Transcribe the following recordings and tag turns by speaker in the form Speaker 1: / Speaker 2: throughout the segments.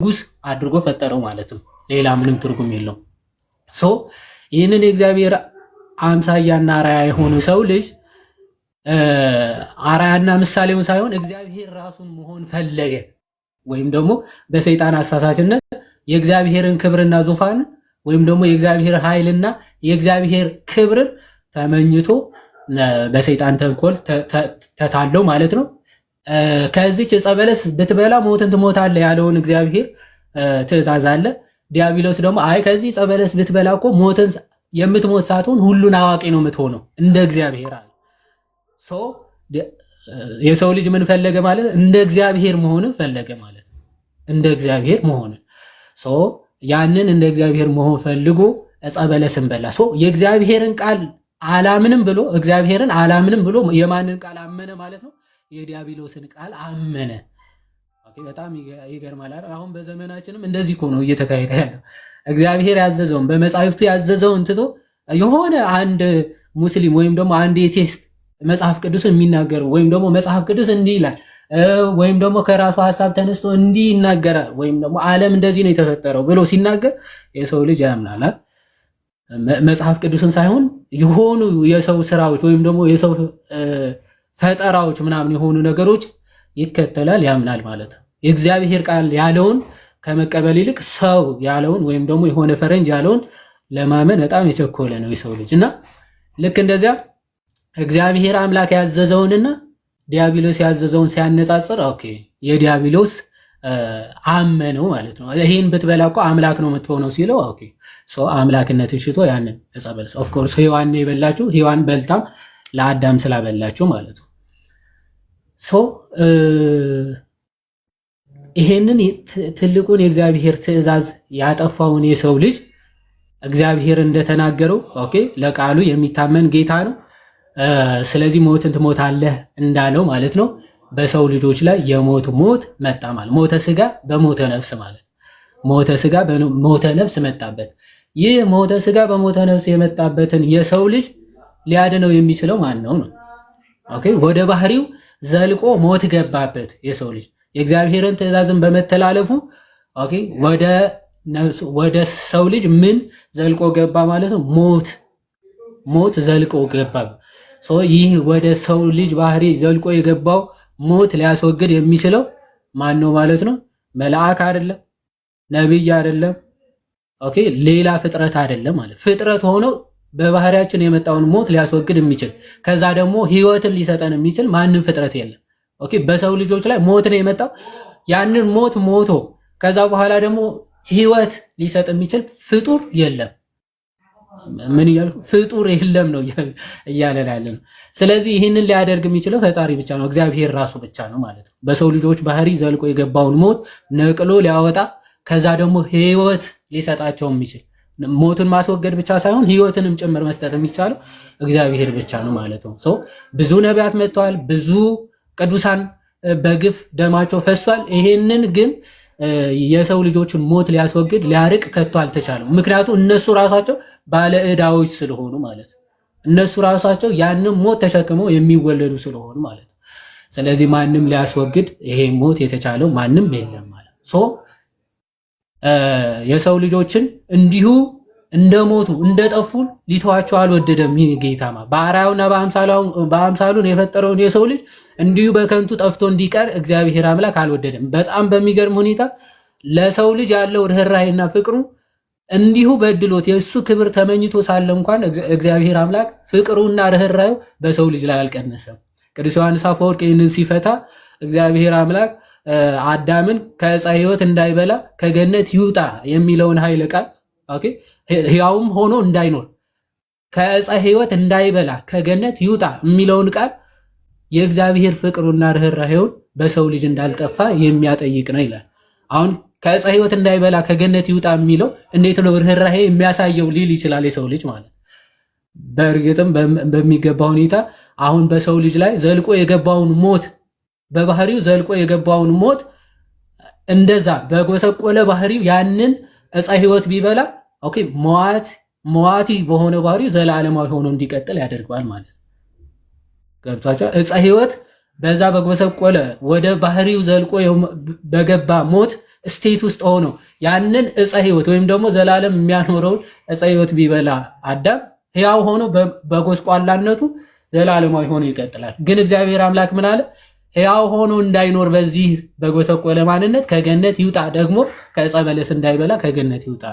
Speaker 1: ንጉስ አድርጎ ፈጠረው ማለት ነው። ሌላ ምንም ትርጉም የለውም። ይህንን የእግዚአብሔር አምሳያና አርአያ የሆነ ሰው ልጅ አርአያና ምሳሌውን ሳይሆን እግዚአብሔር ራሱን መሆን ፈለገ። ወይም ደግሞ በሰይጣን አሳሳችነት የእግዚአብሔርን ክብርና ዙፋን ወይም ደግሞ የእግዚአብሔር ኃይልና የእግዚአብሔር ክብርን ተመኝቶ በሰይጣን ተንኮል ተታለው ማለት ነው። ከዚች ዕፀ በለስ ብትበላ ሞትን ትሞታለህ ያለውን እግዚአብሔር ትእዛዝ አለ። ዲያብሎስ ደግሞ አይ ከዚህ ዕፀ በለስ ብትበላ እኮ ሞትን የምትሞት ሳትሆን ሁሉን አዋቂ ነው የምትሆነው እንደ እግዚአብሔር አለ። የሰው ልጅ ምን ፈለገ ማለት እንደ እግዚአብሔር መሆንን ፈለገ ማለት ነው። እንደ እግዚአብሔር መሆንን ያንን እንደ እግዚአብሔር መሆን ፈልጎ ዕፀ በለስን በላ። የእግዚአብሔርን ቃል አላምንም ብሎ እግዚአብሔርን አላምንም ብሎ የማንን ቃል አመነ ማለት ነው? የዲያብሎስን ቃል አመነ። በጣም ይገርማል። አሁን በዘመናችንም እንደዚህ እኮ ነው እየተካሄደ ያለው። እግዚአብሔር ያዘዘውን በመጻሕፍቱ ያዘዘውን ትቶ የሆነ አንድ ሙስሊም ወይም ደግሞ አንድ የቴስት መጽሐፍ ቅዱስን የሚናገረው ወይም ደግሞ መጽሐፍ ቅዱስ እንዲህ ይላል ወይም ደግሞ ከራሱ ሐሳብ ተነስቶ እንዲህ ይናገራል ወይም ደግሞ ዓለም እንደዚህ ነው የተፈጠረው ብሎ ሲናገር የሰው ልጅ ያምናል። መጽሐፍ ቅዱስን ሳይሆን የሆኑ የሰው ስራዎች ወይም ደግሞ የሰው ፈጠራዎች ምናምን የሆኑ ነገሮች ይከተላል፣ ያምናል ማለት ነው። የእግዚአብሔር ቃል ያለውን ከመቀበል ይልቅ ሰው ያለውን ወይም ደግሞ የሆነ ፈረንጅ ያለውን ለማመን በጣም የቸኮለ ነው የሰው ልጅ እና ልክ እንደዚያ እግዚአብሔር አምላክ ያዘዘውንና ዲያብሎስ ያዘዘውን ሲያነጻጽር የዲያብሎስ አመነው ማለት ነው። ይሄን ብትበላ እኮ አምላክ ነው የምትሆነው ሲለው አምላክነትን ሽቶ ያንን ዕፀ በለስ ኦፍ ኮርስ ሔዋን የበላችሁ ሔዋን በልታም ለአዳም ስላበላችሁ ማለት ነው። ይሄንን ትልቁን የእግዚአብሔር ትእዛዝ ያጠፋውን የሰው ልጅ እግዚአብሔር እንደተናገረው ለቃሉ የሚታመን ጌታ ነው። ስለዚህ ሞትን ትሞታለህ እንዳለው ማለት ነው። በሰው ልጆች ላይ የሞት ሞት መጣ ማለት ሞተ ስጋ በሞተ ነፍስ ማለት ሞተ ስጋ በሞተ ነፍስ መጣበት። ይህ ሞተ ስጋ በሞተ ነፍስ የመጣበትን የሰው ልጅ ሊያድነው የሚችለው ማን ነው? ወደ ባህሪው ዘልቆ ሞት ገባበት የሰው ልጅ የእግዚአብሔርን ትእዛዝን በመተላለፉ ወደ ሰው ልጅ ምን ዘልቆ ገባ ማለት ነው? ሞት ዘልቆ ገባ። ይህ ወደ ሰው ልጅ ባህሪ ዘልቆ የገባው ሞት ሊያስወግድ የሚችለው ማን ነው ማለት ነው? መልአክ አይደለም፣ ነብይ አይደለም፣ ሌላ ፍጥረት አይደለም ማለት ፍጥረት ሆኖ በባህሪያችን የመጣውን ሞት ሊያስወግድ የሚችል ከዛ ደግሞ ህይወትን ሊሰጠን የሚችል ማንም ፍጥረት የለም። በሰው ልጆች ላይ ሞት ነው የመጣው። ያንን ሞት ሞቶ ከዛ በኋላ ደግሞ ህይወት ሊሰጥ የሚችል ፍጡር የለም። ምን እያልኩ ፍጡር የለም ነው እያለ ያለ ነው። ስለዚህ ይህንን ሊያደርግ የሚችለው ፈጣሪ ብቻ ነው፣ እግዚአብሔር ራሱ ብቻ ነው ማለት ነው። በሰው ልጆች ባህሪ ዘልቆ የገባውን ሞት ነቅሎ ሊያወጣ ከዛ ደግሞ ህይወት ሊሰጣቸው የሚችል ሞትን ማስወገድ ብቻ ሳይሆን ህይወትንም ጭምር መስጠት የሚቻለው እግዚአብሔር ብቻ ነው ማለት ነው። ብዙ ነቢያት መጥተዋል፣ ብዙ ቅዱሳን በግፍ ደማቸው ፈሷል። ይሄንን ግን የሰው ልጆችን ሞት ሊያስወግድ ሊያርቅ ከቶ አልተቻለም። ምክንያቱም እነሱ ራሳቸው ባለ ዕዳዎች ስለሆኑ ማለት ነው። እነሱ ራሳቸው ያንን ሞት ተሸክመው የሚወለዱ ስለሆኑ ማለት ነው። ስለዚህ ማንም ሊያስወግድ ይሄ ሞት የተቻለው ማንም የለም ማለት ነው። የሰው ልጆችን እንዲሁ እንደሞቱ እንደጠፉ ሊተዋቸው አልወደደም። ይህ ጌታማ በአርአያውና በአምሳሉን የፈጠረውን የሰው ልጅ እንዲሁ በከንቱ ጠፍቶ እንዲቀር እግዚአብሔር አምላክ አልወደደም። በጣም በሚገርም ሁኔታ ለሰው ልጅ ያለው ርኅራኄና ፍቅሩ እንዲሁ በድሎት የእሱ ክብር ተመኝቶ ሳለ እንኳን እግዚአብሔር አምላክ ፍቅሩና ርኅራኄው በሰው ልጅ ላይ አልቀነሰም። ቅዱስ ዮሐንስ አፈወርቅ ይህንን ሲፈታ እግዚአብሔር አምላክ አዳምን ከዕፀ ሕይወት እንዳይበላ ከገነት ይውጣ የሚለውን ኃይለ ቃል ሕያውም ሆኖ እንዳይኖር ከዕፀ ሕይወት እንዳይበላ ከገነት ይውጣ የሚለውን ቃል የእግዚአብሔር ፍቅሩና ርኅራኄውን በሰው ልጅ እንዳልጠፋ የሚያጠይቅ ነው ይላል። አሁን ከዕፀ ሕይወት እንዳይበላ ከገነት ይውጣ የሚለው እንዴት ነው ርኅራኄ የሚያሳየው ሊል ይችላል የሰው ልጅ ማለት። በእርግጥም በሚገባ ሁኔታ አሁን በሰው ልጅ ላይ ዘልቆ የገባውን ሞት በባህሪው ዘልቆ የገባውን ሞት እንደዛ በጎሰቆለ ባህሪው ያንን ዕፀ ሕይወት ቢበላ ሟቲ በሆነ ባህሪው ዘላለማዊ ሆኖ እንዲቀጥል ያደርገዋል ማለት ነው። ገብቷቸዋል። ዕፀ ሕይወት በዛ በጎሰቆለ ወደ ባህሪው ዘልቆ በገባ ሞት ስቴት ውስጥ ሆኖ ያንን ዕፀ ሕይወት ወይም ደግሞ ዘላለም የሚያኖረውን ዕፀ ሕይወት ቢበላ አዳም ሕያው ሆኖ በጎስቋላነቱ ዘላለማዊ ሆኖ ይቀጥላል። ግን እግዚአብሔር አምላክ ምን አለ? ሕያው ሆኖ እንዳይኖር በዚህ በጎሰቆለ ማንነት ከገነት ይውጣ፣ ደግሞ ከዕፀ በለስ እንዳይበላ ከገነት ይውጣ።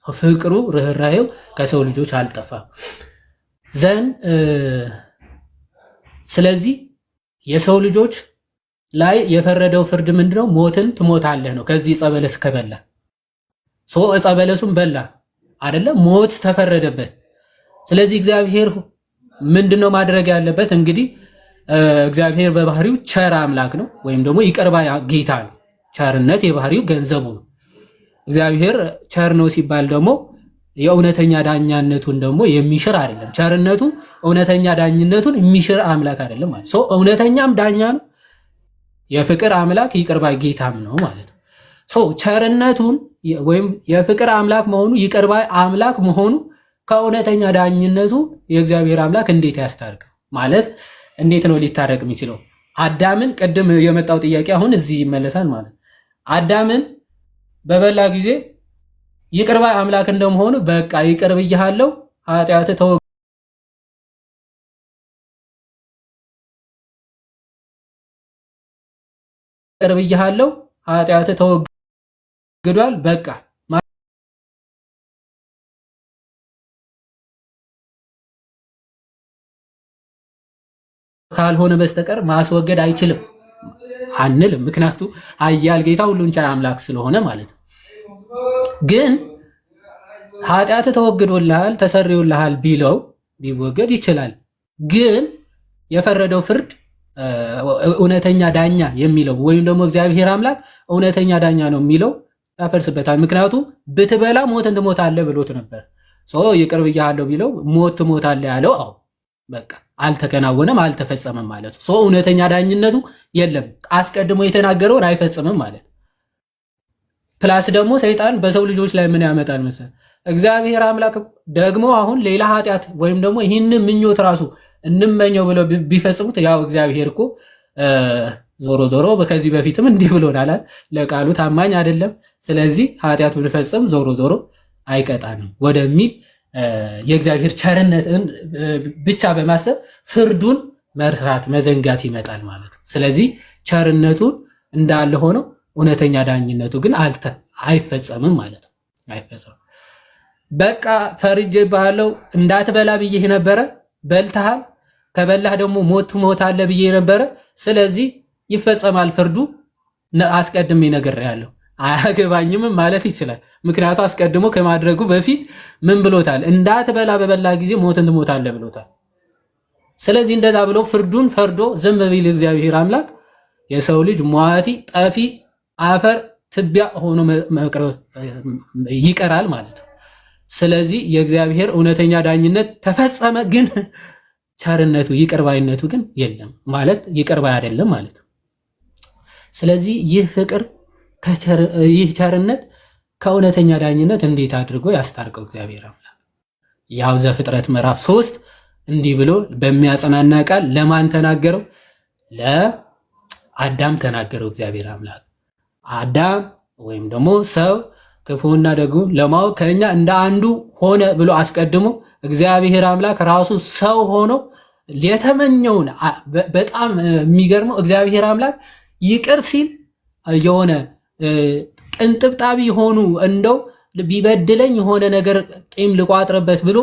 Speaker 1: ፍቅሩ ርኅራኄው ከሰው ልጆች አልጠፋም ዘንድ ስለዚህ የሰው ልጆች ላይ የፈረደው ፍርድ ምንድነው? ሞትን ትሞታለህ ነው። ከዚህ ዕፀ በለስ ከበላ ዕፀ በለሱን በላ አይደለ? ሞት ተፈረደበት። ስለዚህ እግዚአብሔር ምንድነው ማድረግ ያለበት? እንግዲህ እግዚአብሔር በባህሪው ቸር አምላክ ነው፣ ወይም ደግሞ ይቅር ባይ ጌታ ነው። ቸርነት የባህሪው ገንዘቡ ነው። እግዚአብሔር ቸር ነው ሲባል ደግሞ የእውነተኛ ዳኛነቱን ደግሞ የሚሽር አይደለም። ቸርነቱ እውነተኛ ዳኝነቱን የሚሽር አምላክ አይደለም ማለት ነው። እውነተኛም ዳኛ ነው፣ የፍቅር አምላክ ይቅር ባይ ጌታም ነው ማለት ነው። ቸርነቱን ወይም የፍቅር አምላክ መሆኑ ይቅር ባይ አምላክ መሆኑ ከእውነተኛ ዳኝነቱ የእግዚአብሔር አምላክ እንዴት ያስታርቅ ማለት እንዴት ነው ሊታረቅ የሚችለው? አዳምን ቅድም የመጣው ጥያቄ አሁን እዚህ ይመለሳል ማለት አዳምን በበላ ጊዜ ይቅር ባይ አምላክ እንደመሆኑ በቃ ይቅር ብያለሁ ኃጢአት ተወግዷል በቃ ካልሆነ በስተቀር ማስወገድ አይችልም አንልም። ምክንያቱም ኃያል ጌታ ሁሉን ቻይ አምላክ ስለሆነ ማለት ነው። ግን ኃጢአት ተወግዶልሃል ተሰርዮልሃል ቢለው ቢወገድ ይችላል። ግን የፈረደው ፍርድ እውነተኛ ዳኛ የሚለው ወይም ደግሞ እግዚአብሔር አምላክ እውነተኛ ዳኛ ነው የሚለው ያፈርስበታል። ምክንያቱም ብትበላ ሞትን ትሞታለህ ብሎት ነበር። ይቅር ብያለሁ ቢለው ሞት ትሞታለህ ያለው አዎ በቃ አልተከናወነም አልተፈጸመም ማለት ነው። እውነተኛ ዳኝነቱ የለም፣ አስቀድሞ የተናገረውን አይፈጽምም ማለት ነው። ፕላስ ደግሞ ሰይጣን በሰው ልጆች ላይ ምን ያመጣል መሰለህ? እግዚአብሔር አምላክ ደግሞ አሁን ሌላ ኃጢአት ወይም ደግሞ ይህን ምኞት ራሱ እንመኘው ብለው ቢፈጽሙት ያው እግዚአብሔር እኮ ዞሮ ዞሮ ከዚህ በፊትም እንዲህ ብሎናል፣ ለቃሉ ታማኝ አይደለም፣ ስለዚህ ኃጢአት ብንፈጽም ዞሮ ዞሮ አይቀጣንም ወደሚል የእግዚአብሔር ቸርነትን ብቻ በማሰብ ፍርዱን መርሳት መዘንጋት ይመጣል ማለት ነው። ስለዚህ ቸርነቱን እንዳለ ሆኖ እውነተኛ ዳኝነቱ ግን አይፈጸምም ማለት ነው። አይፈጸምም። በቃ ፈርጄ ባለው እንዳትበላ ብዬ ነበረ፣ በልተሃል፣ ከበላህ ደግሞ ሞት ትሞታለህ ብዬ ነበረ፣ ስለዚህ ይፈጸማል ፍርዱ አስቀድሜ ነግሬሃለሁ፣ አያገባኝም ማለት ይችላል። ምክንያቱ አስቀድሞ ከማድረጉ በፊት ምን ብሎታል? እንዳትበላ በበላ ጊዜ ሞትን ትሞታለህ ብሎታል። ስለዚህ እንደዛ ብሎ ፍርዱን ፈርዶ ዝም ቢል እግዚአብሔር አምላክ የሰው ልጅ ሟቲ ጠፊ አፈር ትቢያ ሆኖ መቅረብ ይቀራል ማለት ነው። ስለዚህ የእግዚአብሔር እውነተኛ ዳኝነት ተፈጸመ፣ ግን ቸርነቱ ይቅርባይነቱ ግን የለም ማለት ይቅርባይ አይደለም ማለት ነው። ስለዚህ ይህ ፍቅር ይህ ቸርነት ከእውነተኛ ዳኝነት እንዴት አድርጎ ያስታርቀው እግዚአብሔር አምላክ? ያው ዘፍጥረት ምዕራፍ 3 እንዲህ ብሎ በሚያጸናና ቃል ለማን ተናገረው? ለአዳም ተናገረው እግዚአብሔር አምላክ። አዳም ወይም ደግሞ ሰው ክፉና ደጉ ለማወቅ ከኛ እንደ አንዱ ሆነ ብሎ አስቀድሞ እግዚአብሔር አምላክ ራሱ ሰው ሆኖ የተመኘውን በጣም የሚገርመው እግዚአብሔር አምላክ ይቅር ሲል የሆነ ቅንጥብጣቢ ሆኑ እንደው ቢበድለኝ የሆነ ነገር ቂም ልቋጥርበት ብሎ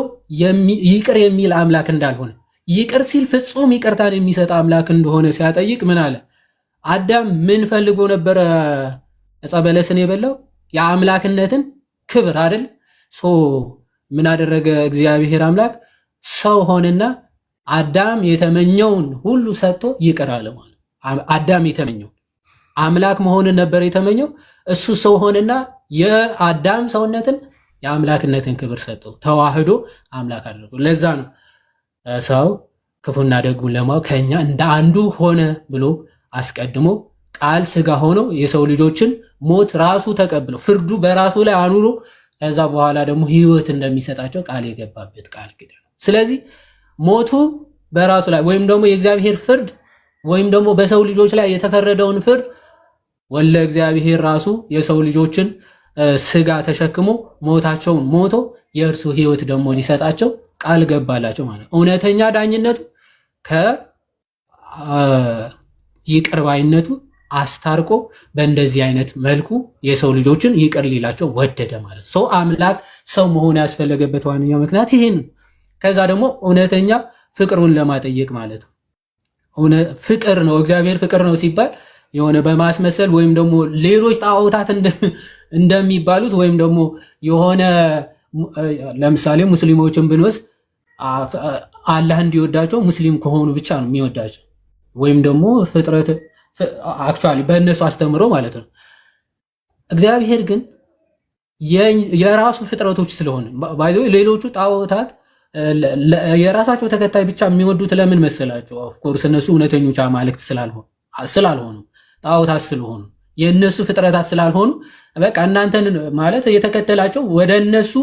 Speaker 1: ይቅር የሚል አምላክ እንዳልሆነ ይቅር ሲል ፍጹም ይቅርታን የሚሰጥ አምላክ እንደሆነ ሲያጠይቅ ምን አለ? አዳም ምን ፈልጎ ነበረ ዕፀ በለስን የበላው? የአምላክነትን ክብር አይደል? ምን አደረገ እግዚአብሔር አምላክ? ሰው ሆነና አዳም የተመኘውን ሁሉ ሰጥቶ ይቅር አለ ማለት። አዳም የተመኘው አምላክ መሆንን ነበር የተመኘው። እሱ ሰው ሆነና የአዳም ሰውነትን የአምላክነትን ክብር ሰጠው፣ ተዋህዶ አምላክ አድርጎ። ለዛ ነው ሰው ክፉና ደጉን ለማወቅ ከኛ እንደ አንዱ ሆነ ብሎ አስቀድሞ ቃል ስጋ ሆኖ የሰው ልጆችን ሞት ራሱ ተቀብሎ ፍርዱ በራሱ ላይ አኑሮ ከዛ በኋላ ደግሞ ሕይወት እንደሚሰጣቸው ቃል የገባበት ቃል ኪዳን። ስለዚህ ሞቱ በራሱ ላይ ወይም ደግሞ የእግዚአብሔር ፍርድ ወይም ደግሞ በሰው ልጆች ላይ የተፈረደውን ፍርድ ወለ እግዚአብሔር ራሱ የሰው ልጆችን ስጋ ተሸክሞ ሞታቸውን ሞቶ የእርሱ ሕይወት ደግሞ ሊሰጣቸው ቃል ገባላቸው ማለት ነው። እውነተኛ ዳኝነቱ ከይቅር ባይነቱ አስታርቆ በእንደዚህ አይነት መልኩ የሰው ልጆችን ይቅር ሊላቸው ወደደ ማለት ሰው አምላክ ሰው መሆን ያስፈለገበት ዋነኛው ምክንያት ይሄን። ከዛ ደግሞ እውነተኛ ፍቅሩን ለማጠየቅ ማለት ነው። ፍቅር ነው እግዚአብሔር ፍቅር ነው ሲባል የሆነ በማስመሰል ወይም ደግሞ ሌሎች ጣዖታት እንደሚባሉት ወይም ደግሞ የሆነ ለምሳሌ ሙስሊሞችን ብንወስድ አላህ እንዲወዳቸው ሙስሊም ከሆኑ ብቻ ነው የሚወዳቸው ወይም ደግሞ ፍጥረት አክቹአሊ በእነሱ አስተምሮ ማለት ነው። እግዚአብሔር ግን የራሱ ፍጥረቶች ስለሆነ ባይዘው ሌሎቹ ጣዖታት የራሳቸው ተከታይ ብቻ የሚወዱት ለምን መሰላቸው? ኦፍ ኮርስ እነሱ እውነተኞች አማልክት ስላልሆኑ ጣዖታት ስለሆኑ የእነሱ ፍጥረታት ስላልሆኑ በቃ እናንተን ማለት የተከተላቸው ወደ እነሱ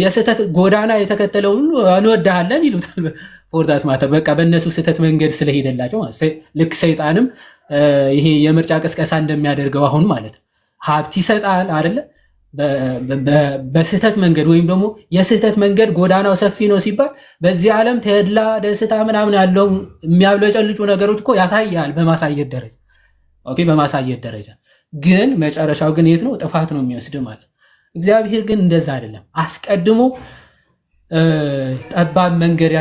Speaker 1: የስህተት ጎዳና የተከተለውን እንወድሃለን ይሉታል። ፎርዳት ማተር በቃ በእነሱ ስህተት መንገድ ስለሄደላቸው ማለት ልክ ሰይጣንም ይሄ የምርጫ ቅስቀሳ እንደሚያደርገው አሁን ማለት ሀብት ይሰጣል አይደለ? በስህተት መንገድ ወይም ደግሞ የስህተት መንገድ ጎዳናው ሰፊ ነው ሲባል በዚህ ዓለም ተድላ ደስታ ምናምን ያለው የሚያብለጨልጩ ነገሮች እኮ ያሳያል በማሳየት ደረጃ ኦኬ፣ በማሳየት ደረጃ ግን መጨረሻው ግን የት ነው? ጥፋት ነው የሚወስድ ማለት። እግዚአብሔር ግን እንደዛ አይደለም። አስቀድሞ ጠባብ መንገድ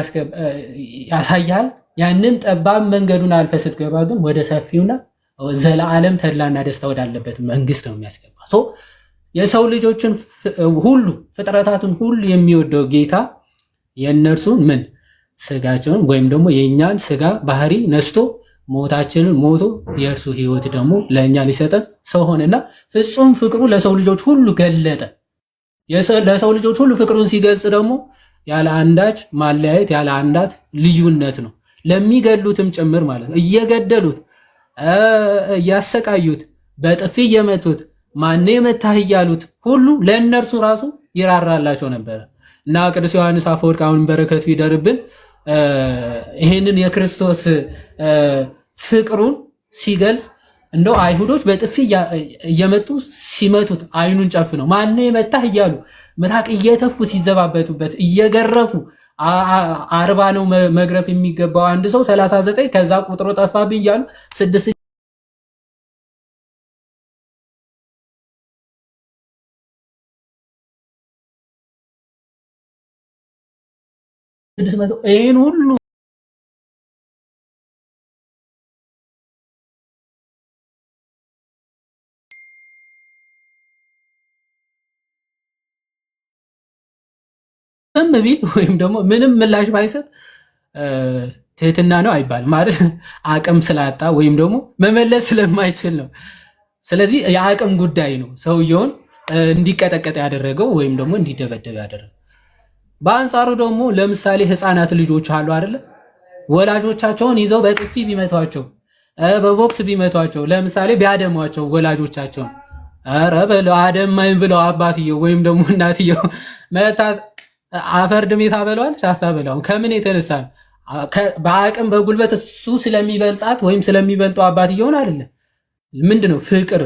Speaker 1: ያሳያል። ያንን ጠባብ መንገዱን አልፈ ስትገባ ግን ወደ ሰፊውና ዘለዓለም ተድላና ደስታ ወዳለበት መንግስት ነው የሚያስገባ። የሰው ልጆችን ሁሉ ፍጥረታትን ሁሉ የሚወደው ጌታ የእነርሱን ምን ስጋቸውን ወይም ደግሞ የእኛን ስጋ ባህሪ ነስቶ ሞታችንን ሞቶ የእርሱ ሕይወት ደግሞ ለእኛ ሊሰጠን ሰው ሆነና ፍጹም ፍቅሩ ለሰው ልጆች ሁሉ ገለጠ። ለሰው ልጆች ሁሉ ፍቅሩን ሲገልጽ ደግሞ ያለ አንዳች ማለያየት ያለ አንዳች ልዩነት ነው። ለሚገሉትም ጭምር ማለት ነው። እየገደሉት እያሰቃዩት በጥፊ እየመቱት ማን የመታህ እያሉት ሁሉ ለእነርሱ ራሱ ይራራላቸው ነበረ እና ቅዱስ ዮሐንስ አፈወርቅ አሁን በረከቱ ይደርብን ይህንን የክርስቶስ ፍቅሩን ሲገልጽ እንደው አይሁዶች በጥፊ እየመጡ ሲመቱት አይኑን ጨፍነው ማን የመታህ እያሉ ምራቅ እየተፉ ሲዘባበቱበት እየገረፉ 40 ነው መግረፍ የሚገባው አንድ ሰው 39 ከዛ ቁጥሩ ጠፋብኝ እያሉ 600 ይሄን ሁሉ ቢል ወይም ደግሞ ምንም ምላሽ ባይሰጥ ትህትና ነው አይባልም ማለት አቅም ስላጣ ወይም ደግሞ መመለስ ስለማይችል ነው። ስለዚህ የአቅም ጉዳይ ነው ሰውየውን እንዲቀጠቀጥ ያደረገው ወይም ደግሞ እንዲደበደብ ያደረገው። በአንጻሩ ደግሞ ለምሳሌ ህፃናት ልጆች አሉ አይደለ? ወላጆቻቸውን ይዘው በጥፊ ቢመቷቸው በቦክስ ቢመቷቸው ለምሳሌ ቢያደሟቸው ወላጆቻቸውን ኧረ በለው አደማኝ ብለው አባትየው ወይም ደግሞ እናትየው መታት አፈር ድሜ ታበለዋል ሳታበላው ከምን የተነሳ በአቅም በጉልበት እሱ ስለሚበልጣት ወይም ስለሚበልጠው አባትየውን አይደለም። ምንድነው ፍቅር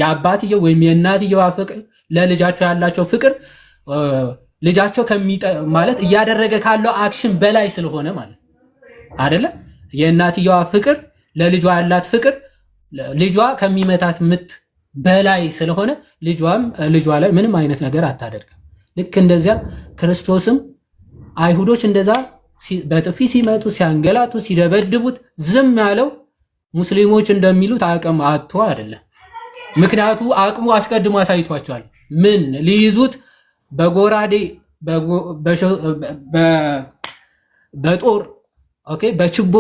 Speaker 1: የአባትየው ወይም የእናትየው ፍቅር ለልጃቸው ያላቸው ፍቅር ልጃቸው ማለት እያደረገ ካለው አክሽን በላይ ስለሆነ ማለት አይደለ? የእናትየዋ ፍቅር ለልጇ ያላት ፍቅር ልጇ ከሚመታት ምት በላይ ስለሆነ ልጇ ላይ ምንም አይነት ነገር አታደርግም። ልክ እንደዚያ ክርስቶስም አይሁዶች እንደዛ በጥፊ ሲመቱ ሲያንገላቱ ሲደበድቡት ዝም ያለው ሙስሊሞች እንደሚሉት አቅም አጥቶ አይደለም። ምክንያቱ አቅሙ አስቀድሞ አሳይቷቸዋል። ምን ሊይዙት በጎራዴ በጦር ኦኬ በችቦ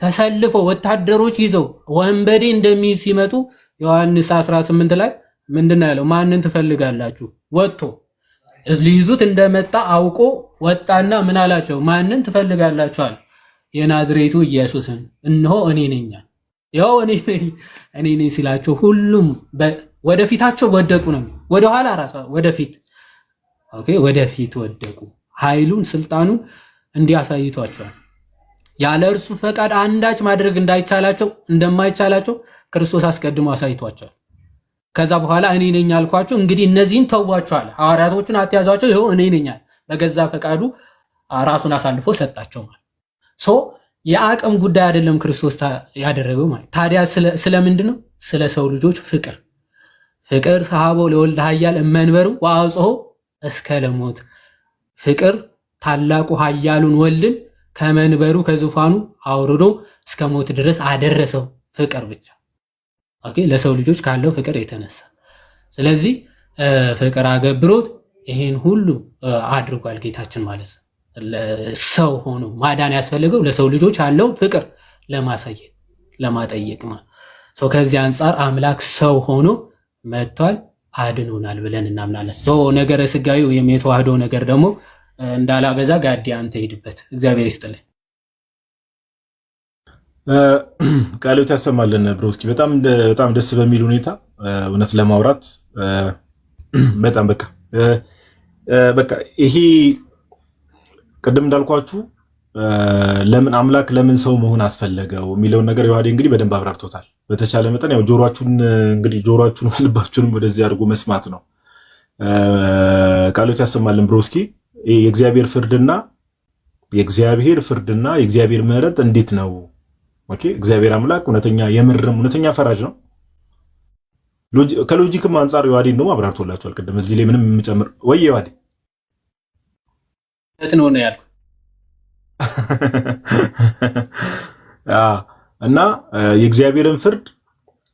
Speaker 1: ተሰልፈው ወታደሮች ይዘው ወንበዴ እንደሚይዝ ሲመጡ ዮሐንስ 18 ላይ ምንድነው ያለው? ማንን ትፈልጋላችሁ? ወጥቶ ሊይዙት እንደመጣ አውቆ ወጣና ምን አላቸው? ማንን ትፈልጋላችኋል? የናዝሬቱ ኢየሱስን። እነሆ እኔ ነኝ፣ ያው እኔ ነኝ ሲላቸው ሁሉም ወደፊታቸው ወደቁ ነው። ወደኋላ ራሱ ወደፊት ኦኬ፣ ወደፊት ወደቁ። ኃይሉን ስልጣኑን እንዲያሳይቷቸዋል። ያለ እርሱ ፈቃድ አንዳች ማድረግ እንደማይቻላቸው ክርስቶስ አስቀድሞ አሳይቷቸዋል። ከዛ በኋላ እኔ ነኝ ያልኳቸው እንግዲህ እነዚህን ተዋቸዋል። ሐዋርያቶቹን አትያዟቸው፣ ይኸው እኔ ነኝ በገዛ ፈቃዱ ራሱን አሳልፎ ሰጣቸው ማለት ሶ የአቅም ጉዳይ አይደለም ክርስቶስ ያደረገው ማለት። ታዲያ ስለምንድን ነው? ስለ ሰው ልጆች ፍቅር ሰሃቦ ለወልደ ኃያል እመንበሩ ወአጽሖ እስከ ለሞት ፍቅር ታላቁ ኃያሉን ወልድን ከመንበሩ ከዙፋኑ አውርዶ እስከ ሞት ድረስ አደረሰው። ፍቅር ብቻ ኦኬ፣ ለሰው ልጆች ካለው ፍቅር የተነሳ ስለዚህ ፍቅር አገብሮት ይሄን ሁሉ አድርጓል ጌታችን ማለት ነው። ሰው ሆኖ ማዳን ያስፈልገው ለሰው ልጆች ያለው ፍቅር ለማሳየት ለማጠየቅ ማለት ነው። ከዚህ አንጻር አምላክ ሰው ሆኖ መጥቷል፣ አድኖናል ብለን እናምናለን። ነገረ ስጋዊ ወይም የተዋህዶ ነገር ደግሞ እንዳላበዛ ጋዲ አንተ ሄድበት። እግዚአብሔር ይስጥልኝ።
Speaker 2: ቃሎት ያሰማልን ብሮስኪ። በጣም ደስ በሚል ሁኔታ እውነት ለማውራት በጣም በቃ ይሄ ቅድም እንዳልኳችሁ ለምን አምላክ ለምን ሰው መሆን አስፈለገው የሚለውን ነገር ዮሐዴ እንግዲህ በደንብ አብራርቶታል። በተቻለ መጠን ያው ጆሮአችሁን ልባችሁንም ወደዚህ አድርጎ መስማት ነው። ቃሎት ያሰማልን ብሮስኪ። የእግዚአብሔር ፍርድና የእግዚአብሔር ምሕረት እንዴት ነው? ኦኬ፣ እግዚአብሔር አምላክ እውነተኛ ፈራጅ ነው። ከሎጂክም አንጻር ዮሐዴ እንደውም አብራርቶላችኋል ቅድም። እዚህ ላይ ምንም የምጨምር ወይ ዮሐዴ
Speaker 1: ነው ያልኩት
Speaker 2: እና የእግዚአብሔርን ፍርድ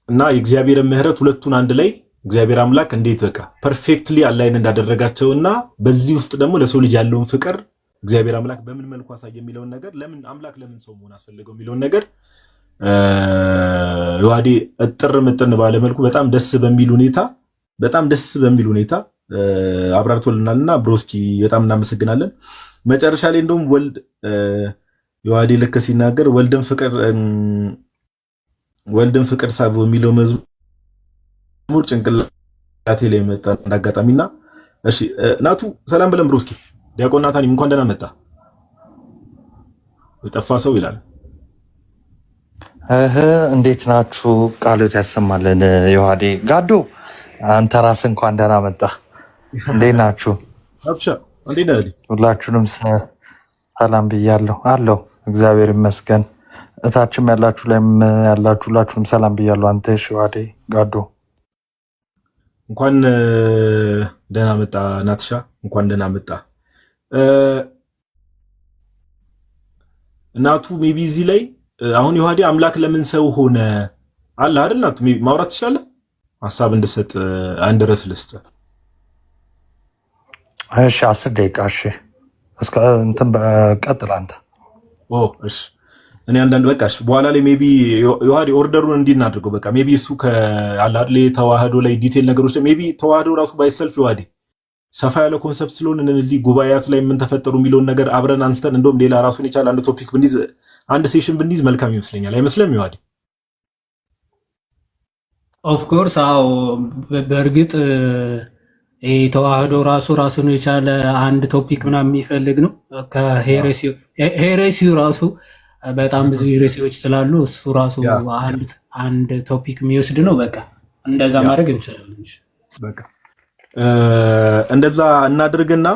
Speaker 2: እና የእግዚአብሔርን ምሕረት ሁለቱን አንድ ላይ እግዚአብሔር አምላክ እንዴት ፐርፌክትሊ አላይን እንዳደረጋቸውና በዚህ ውስጥ ደግሞ ለሰው ልጅ ያለውን ፍቅር እግዚአብሔር አምላክ በምን መልኩ አሳየ የሚለውን ነገር ለምን ሰው መሆን አስፈለገው የሚለውን ነገር ዮሐዴ እጥር ምጥን ባለ መልኩ በጣም ደስ በሚል ሁኔታ አብራርቶልናልና ብሮስኪ በጣም እናመሰግናለን። መጨረሻ ላይ እንደውም ወልድ ዮሐዴ ልክ ሲናገር ወልድን ፍቅር ሳበው የሚለው መዝሙር ጭንቅላቴ ላይ መጣ እንዳጋጣሚና። እሺ ናቱ ሰላም ብለን ብሮስኪ ዲያቆን ናታን እንኳን ደህና መጣ። የጠፋ ሰው ይላል።
Speaker 3: እንዴት ናችሁ? ቃሎት ያሰማልን። ዮሐዴ ጋዶ አንተ ራስህ እንኳን ደህና መጣ። እንዴት ናችሁ? ሁላችሁንም ሰላም ብያለሁ። አለሁ እግዚአብሔር ይመስገን። እታችም ያላችሁ ላይም ያላችሁ ሁላችሁንም ሰላም ብያለሁ። አንተ ዮሐዴ ጋዶ
Speaker 2: እንኳን ደህና መጣ። ናትሻ እንኳን ደህና መጣ። እናቱ ሜቢ እዚህ ላይ አሁን ዮሐዴ አምላክ ለምን ሰው ሆነ አለ አይደል? ናቱ ማውራት ትችላለህ? ሀሳብ እንድሰጥ አንድ ርዕስ ልስጥ።
Speaker 3: እሺ 10 ደቂቃ። እሺ እስከ እንትን ቀጥል አንተ።
Speaker 2: እሺ እኔ አንዳንድ በቃሽ በኋላ ላይ ሜቢ ዮሐዴ ኦርደሩን እንዲናደርገው በቃ ሜቢ እሱ ከአለ አይደል ተዋህዶ ላይ ዲቴል ነገሮች ላይ ሜቢ ተዋህዶ ራሱ ባይሰልፍ ዮሐዴ ሰፋ ያለ ኮንሰፕት ስለሆነ እነዚህ ጉባኤያት ላይ ምን ተፈጠሩ የሚለውን ነገር አብረን አንስተን እንደውም ሌላ ራሱን የቻለ አንድ ቶፒክ ብንይዝ አንድ ሴሽን ብንይዝ መልካም ይመስለኛል። አይመስልም ዮሐዴ?
Speaker 1: ኦፍ ኮርስ አዎ። በእርግጥ ተዋህዶ ራሱን የቻለ አንድ ቶፒክ ምናምን የሚፈልግ ነው። ከሄሬሲው ራሱ በጣም ብዙ ሄሬሲዎች ስላሉ እሱ ራሱ አንድ ቶፒክ የሚወስድ ነው። በቃ እንደዛ ማድረግ እንችላለን።
Speaker 2: በቃ እንደዛ እናድርግና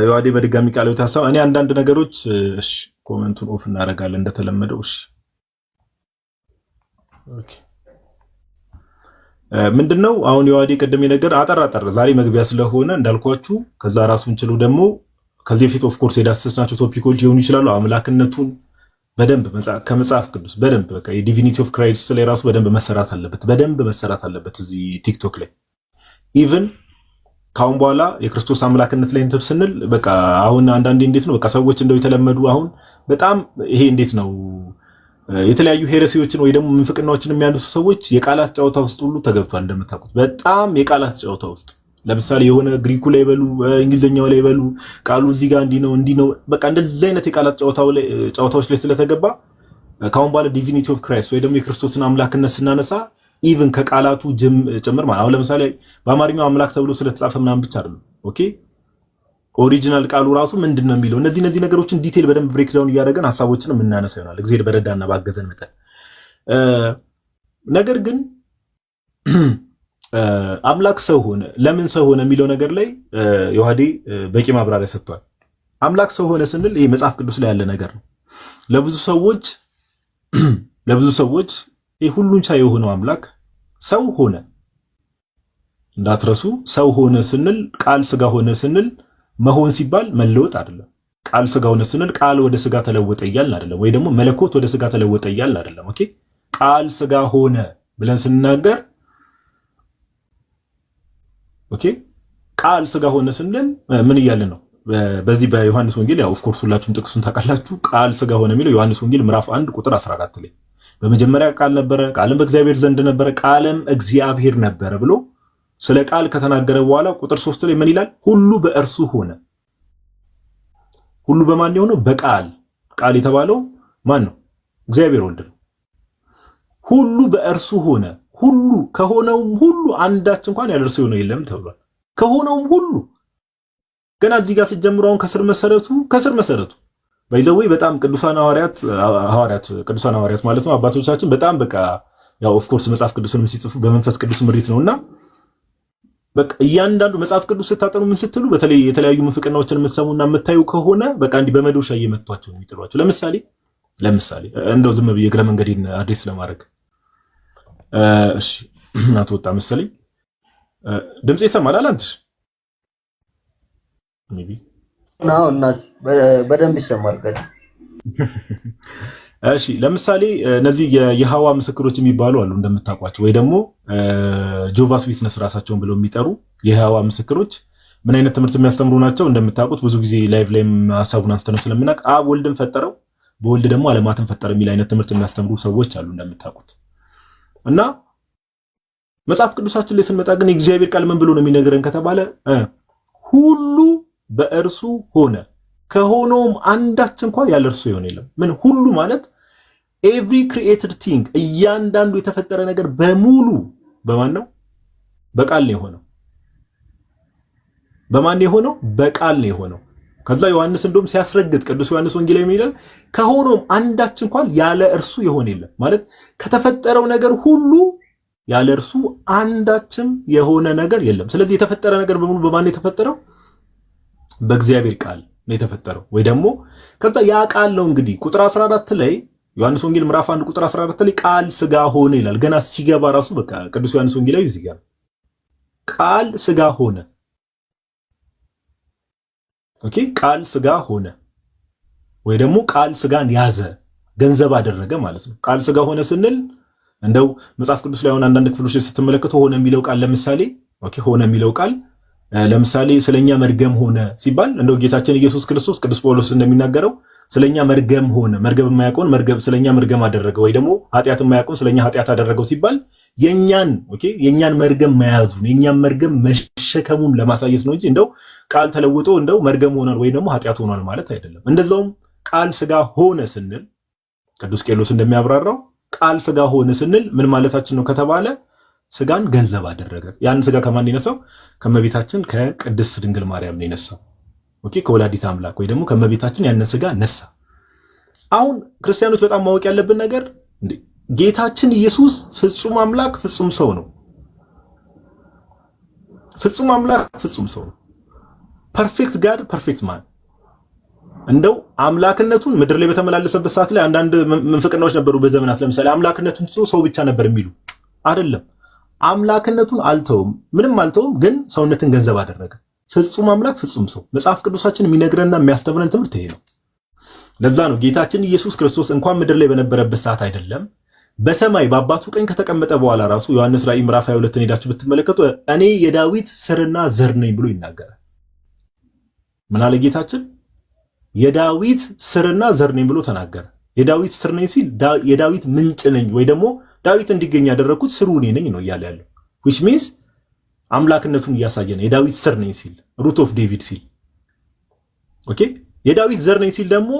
Speaker 2: ዮሐዴ በድጋሚ ቃሎት ሀሳብ እኔ አንዳንድ ነገሮች እሺ ኮሜንቱን ኦፍ እናደርጋለን እንደተለመደው። እሺ ኦኬ ምንድነው አሁን ዮሐዴ ቅድም ነገር አጠር ዛሬ መግቢያ ስለሆነ እንዳልኳችሁ ከዛ ራሱን ችሉ ደግሞ ከዚህ በፊት ኦፍ ኮርስ የዳሰስናቸው ቶፒኮች ሊሆኑ ይችላሉ። አምላክነቱን በደንብ ከመጽሐፍ ቅዱስ በደንብ በቃ የዲቪኒቲ ኦፍ ክራይስት ላይ ራሱ በደንብ መሰራት አለበት እዚህ ቲክቶክ ላይ ኢቭን ካሁን በኋላ የክርስቶስ አምላክነት ላይ እንትን ስንል በቃ አሁን አንዳንዴ እንዴት ነው በቃ ሰዎች እንደው የተለመዱ አሁን በጣም ይሄ እንዴት ነው የተለያዩ ሄረሲዎችን ወይ ደግሞ ምንፍቅናዎችን የሚያነሱ ሰዎች የቃላት ጨዋታ ውስጥ ሁሉ ተገብቷል። እንደምታውቁት በጣም የቃላት ጨዋታ ውስጥ ለምሳሌ የሆነ ግሪኩ ላይ በሉ እንግሊዘኛው ላይ በሉ ቃሉ እዚህ ጋር እንዲህ ነው በቃ እንደዚህ አይነት የቃላት ጨዋታዎች ላይ ስለተገባ ካሁን በኋላ ዲቪኒቲ ኦፍ ክራይስት ወይ ደግሞ የክርስቶስን አምላክነት ስናነሳ ኢቭን ከቃላቱ ጭምር ማለት አሁን ለምሳሌ በአማርኛው አምላክ ተብሎ ስለተጻፈ ምናምን ብቻ አይደለም። ኦኬ ኦሪጂናል ቃሉ ራሱ ምንድነው የሚለው እነዚህ ነገሮችን ዲቴል በደንብ ብሬክዳውን እያደረገን ሐሳቦችን የምናነሳ ይሆናል እግዚአብሔር በረዳና ባገዘን መጠን። ነገር ግን አምላክ ሰው ሆነ ለምን ሰው ሆነ የሚለው ነገር ላይ ዮሐዴ በቂ ማብራሪያ ሰጥቷል። አምላክ ሰው ሆነ ስንል ይሄ መጽሐፍ ቅዱስ ላይ ያለ ነገር ነው። ለብዙ ሰዎች ይሄ ሁሉን ቻይ የሆነው አምላክ ሰው ሆነ። እንዳትረሱ ሰው ሆነ ስንል ቃል ስጋ ሆነ ስንል መሆን ሲባል መለወጥ አይደለም። ቃል ስጋ ሆነ ስንል ቃል ወደ ስጋ ተለወጠ እያልን አይደለም፣ ወይ ደግሞ መለኮት ወደ ስጋ ተለወጠ እያልን አይደለም። ኦኬ ቃል ስጋ ሆነ ብለን ስንናገር ኦኬ ቃል ስጋ ሆነ ስንል ምን እያልን ነው? በዚህ በዮሐንስ ወንጌል ያው ኦፍ ኮርስ ሁላችሁም ጥቅሱን ታውቃላችሁ። ቃል ስጋ ሆነ የሚለው ዮሐንስ ወንጌል ምዕራፍ 1 ቁጥር 14 ላይ በመጀመሪያ ቃል ነበረ፣ ቃልም በእግዚአብሔር ዘንድ ነበረ፣ ቃልም እግዚአብሔር ነበረ ብሎ ስለ ቃል ከተናገረ በኋላ ቁጥር 3 ላይ ምን ይላል? ሁሉ በእርሱ ሆነ። ሁሉ በማን የሆነው? በቃል። ቃል የተባለው ማን ነው? እግዚአብሔር ወልድ ነው። ሁሉ በእርሱ ሆነ። ሁሉ ከሆነውም ሁሉ አንዳች እንኳን ያለ እርሱ የሆነ የለም ተብሏል። ከሆነውም ሁሉ ገና እዚህ ጋር ሲጀምሩ አሁን ከስር መሰረቱ ባይዘው በጣም ቅዱሳን ሐዋርያት ማለት ነው አባቶቻችን በጣም በቃ ያው ኦፍ ኮርስ መጽሐፍ ቅዱስንም ሲጽፉ በመንፈስ ቅዱስ ምሪት ነውና በቃ እያንዳንዱ መጽሐፍ ቅዱስ ስታጠኑ ምን ስትሉ በተለይ የተለያዩ ምፍቅናዎችን የምትሰሙና የምታዩ ከሆነ በቃ እንዲህ በመዶሻ እየመቷቸው ነው የሚጥሏቸው። ለምሳሌ እንደው ዝም ብዬ እግረ መንገዴን አዲስ ለማድረግ እሺ እናት ወጣ መሰለኝ ድምጽ ይሰማል አንተሽ ሜቢ
Speaker 4: ነው እናት በደንብ ይሰማል ገድ
Speaker 2: እሺ ለምሳሌ እነዚህ የየሃዋ ምስክሮች የሚባሉ አሉ እንደምታውቋቸው፣ ወይ ደግሞ ጆቫስ ዊትነስ ራሳቸውን ብለው የሚጠሩ የየሃዋ ምስክሮች ምን አይነት ትምህርት የሚያስተምሩ ናቸው? እንደምታውቁት ብዙ ጊዜ ላይቭ ላይም ሐሳቡን አንስተነው ስለምናውቅ አብ ወልድን ፈጠረው በወልድ ደግሞ ዓለማትን ፈጠረ የሚል አይነት ትምህርት የሚያስተምሩ ሰዎች አሉ እንደምታውቁት። እና መጽሐፍ ቅዱሳችን ላይ ስንመጣ ግን የእግዚአብሔር ቃል ምን ብሎ ነው የሚነግረን ከተባለ ሁሉ በእርሱ ሆነ ከሆነውም አንዳች እንኳን ያለ እርሱ የሆነ የለም። ምን ሁሉ ማለት ኤቭሪ ክሪኤትድ ቲንግ እያንዳንዱ የተፈጠረ ነገር በሙሉ በማን ነው? በቃል ነው የሆነው። በማን ነው የሆነው? በቃል ነው የሆነው። ከዛ ዮሐንስ እንደውም ሲያስረግጥ ቅዱስ ዮሐንስ ወንጌላዊ ይላል ከሆነውም አንዳች እንኳን ያለ እርሱ የሆነ የለም። ማለት ከተፈጠረው ነገር ሁሉ ያለ እርሱ አንዳችም የሆነ ነገር የለም። ስለዚህ የተፈጠረ ነገር በሙሉ በማን ነው የተፈጠረው? በእግዚአብሔር ቃል ነው የተፈጠረው። ወይ ደግሞ ከዛ ያ ቃል ነው እንግዲህ ቁጥር 14 ላይ ዮሐንስ ወንጌል ምዕራፍ 1 ቁጥር 14 ላይ ቃል ስጋ ሆነ ይላል። ገና ሲገባ ራሱ በቃ ቅዱስ ዮሐንስ ወንጌላዊ እዚህ ጋር ቃል ስጋ ሆነ። ኦኬ ቃል ስጋ ሆነ ወይ ደግሞ ቃል ስጋን ያዘ ገንዘብ አደረገ ማለት ነው። ቃል ስጋ ሆነ ስንል እንደው መጽሐፍ ቅዱስ ላይ አሁን አንዳንድ ክፍሎች ስትመለከቱ ሆነ የሚለው ቃል ለምሳሌ ኦኬ ሆነ የሚለው ቃል ለምሳሌ ስለኛ መርገም ሆነ ሲባል እንደው ጌታችን ኢየሱስ ክርስቶስ ቅዱስ ጳውሎስ እንደሚናገረው ስለኛ መርገም ሆነ፣ መርገም የማያውቀውን መርገም ስለኛ መርገም አደረገ፣ ወይ ደግሞ ኃጢአት የማያውቀውን ስለኛ ኃጢአት አደረገው ሲባል የኛን መርገም መያዙን የኛን መርገም መሸከሙን ለማሳየት ነው እንጂ እንደው ቃል ተለውጦ እንደው መርገም ሆኗል ወይ ደግሞ ኃጢአት ሆኗል ማለት አይደለም። እንደዛውም ቃል ስጋ ሆነ ስንል ቅዱስ ቄርሎስ እንደሚያብራራው ቃል ስጋ ሆነ ስንል ምን ማለታችን ነው ከተባለ ስጋን ገንዘብ አደረገ። ያን ስጋ ከማን የነሳው? ከመቤታችን ከቅድስት ድንግል ማርያም ነው የነሳው። ኦኬ ከወላዲተ አምላክ ወይ ደግሞ ከመቤታችን ያንን ስጋ ነሳ። አሁን ክርስቲያኖች በጣም ማወቅ ያለብን ነገር ጌታችን ኢየሱስ ፍጹም አምላክ ፍጹም ሰው ነው። ፍጹም አምላክ ፍጹም ሰው ነው። ፐርፌክት ጋድ ፐርፌክት ማን። እንደው አምላክነቱን ምድር ላይ በተመላለሰበት ሰዓት ላይ አንዳንድ ምንፍቅናዎች ነበሩ በዘመናት። ለምሳሌ አምላክነቱን ሰው ብቻ ነበር የሚሉ አይደለም። አምላክነቱን አልተውም፣ ምንም አልተውም፣ ግን ሰውነትን ገንዘብ አደረገ። ፍጹም አምላክ ፍጹም ሰው። መጽሐፍ ቅዱሳችን የሚነግረንና የሚያስተምረን ትምህርት ይሄ ነው። ለዛ ነው ጌታችን ኢየሱስ ክርስቶስ እንኳን ምድር ላይ በነበረበት ሰዓት አይደለም በሰማይ በአባቱ ቀኝ ከተቀመጠ በኋላ ራሱ ዮሐንስ ራእይ ምዕራፍ 22 ሄዳችሁ ብትመለከቱ እኔ የዳዊት ስርና ዘር ነኝ ብሎ ይናገራል። ምን አለ ጌታችን? የዳዊት ስርና ዘር ነኝ ብሎ ተናገረ። የዳዊት ስር ነኝ ሲል የዳዊት ምንጭ ነኝ ወይ ደግሞ ዳዊት እንዲገኝ ያደረኩት ስሩ እኔ ነኝ ነው እያለ ያለው። which means አምላክነቱን እያሳየ ነው። የዳዊት ስር ነኝ ሲል ሩት ኦፍ ዴቪድ ሲል ኦኬ የዳዊት ዘር ነኝ ሲል ደግሞ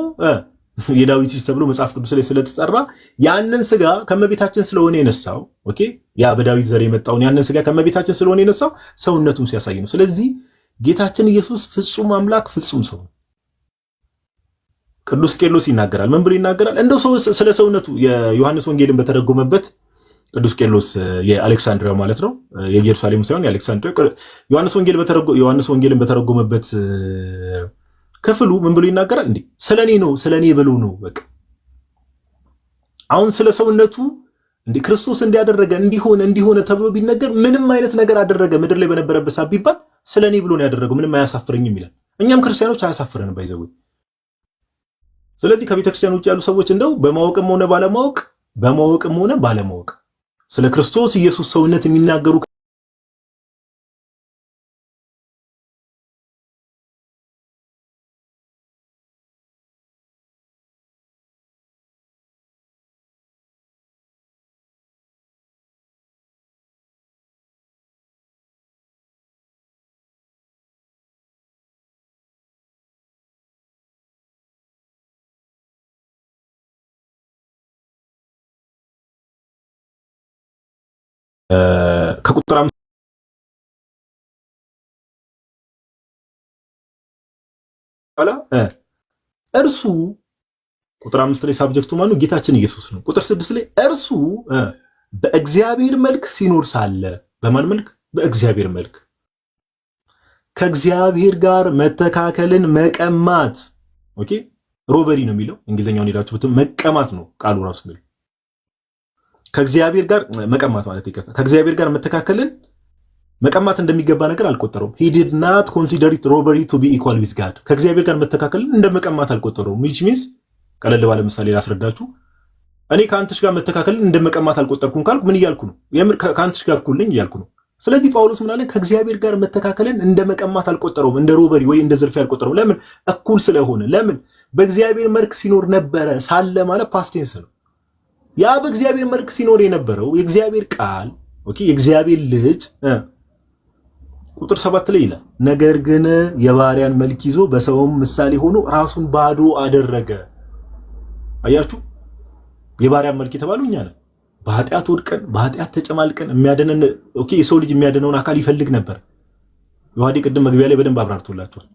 Speaker 2: የዳዊት ልጅ ተብሎ መጽሐፍ ቅዱስ ላይ ስለተጠራ ያንን ስጋ ከመቤታችን ስለሆነ የነሳው ኦኬ ያ በዳዊት ዘር የመጣውን ያንን ስጋ ከመቤታችን ስለሆነ የነሳው ሰውነቱን ሲያሳይ ነው። ስለዚህ ጌታችን ኢየሱስ ፍጹም አምላክ ፍጹም ሰው ነው። ቅዱስ ቄርሎስ ይናገራል። ምን ብሎ ይናገራል? እንደው ሰው ስለ ሰውነቱ የዮሐንስ ወንጌልን በተረጎመበት ቅዱስ ቄርሎስ የአሌክሳንድሪያ ማለት ነው፣ የኢየሩሳሌም ሳይሆን የአሌክሳንድሪያ ዮሐንስ ወንጌልን በተረጎመበት ክፍሉ ምን ብሎ ይናገራል? እንዴ ስለኔ ነው ስለኔ ብሎ ነው። በቃ አሁን ስለ ሰውነቱ እንዴ ክርስቶስ እንዲያደረገ እንዲሆነ ተብሎ ቢነገር ምንም አይነት ነገር አደረገ ምድር ላይ በነበረበት ሰዓት ቢባል ስለኔ ብሎ ነው ያደረገው፣ ምንም አያሳፍረኝም ይላል። እኛም ክርስቲያኖች አያሳፍረንም ባይዘው። ስለዚህ ከቤተክርስቲያን ውጭ ያሉ ሰዎች እንደው በማወቅም ሆነ ባለማወቅ ስለ ክርስቶስ ኢየሱስ ሰውነት የሚናገሩ ከቁጥር በኋላ እርሱ ቁጥር 5 ላይ ሳብጀክቱ ማነው? ጌታችን ኢየሱስ ነው። ቁጥር 6 ላይ እርሱ በእግዚአብሔር መልክ ሲኖር ሳለ በማን መልክ? በእግዚአብሔር መልክ ከእግዚአብሔር ጋር መተካከልን መቀማት። ኦኬ ሮበሪ ነው የሚለው እንግሊዘኛውን ሄዳችሁ ብትም መቀማት ነው ቃሉ ራሱ የሚለው ከእግዚአብሔር ጋር መቀማት ማለት ይቀርታ ከእግዚአብሔር ጋር መተካከልን መቀማት እንደሚገባ ነገር አልቆጠረውም። he did not consider it robbery to be equal with God ከእግዚአብሔር ጋር መተካከልን እንደመቀማት አልቆጠረውም። which means ቀለል ባለ ምሳሌ ላስረዳችሁ። እኔ ከአንተሽ ጋር መተካከልን እንደመቀማት አልቆጠርኩም ካልኩ ምን እያልኩ ነው? የምር ከአንተሽ ጋር እኩል ነኝ እያልኩ ነው። ስለዚህ ጳውሎስ ምን አለ? ከእግዚአብሔር ጋር መተካከልን እንደመቀማት አልቆጠረውም፣ እንደ ሮበሪ ወይ እንደ ዝርፊያ አልቆጠረውም። ለምን? እኩል ስለሆነ። ለምን? በእግዚአብሔር መልክ ሲኖር ነበረ። ሳለ ማለት ፓስት ቴንስ ነው። ያ በእግዚአብሔር መልክ ሲኖር የነበረው የእግዚአብሔር ቃል ኦኬ የእግዚአብሔር ልጅ ቁጥር 7 ላይ ይላል፣ ነገር ግን የባሪያን መልክ ይዞ በሰውም ምሳሌ ሆኖ ራሱን ባዶ አደረገ። አያችሁ፣ የባሪያን መልክ የተባለው እኛ ነን። በኃጢአት ወድቀን በኃጢአት ተጨማልቀን የሚያደነን ኦኬ የሰው ልጅ የሚያደነውን አካል ይፈልግ ነበር። ዮሐዴ ቅድም መግቢያ ላይ በደንብ አብራርቶላችኋል።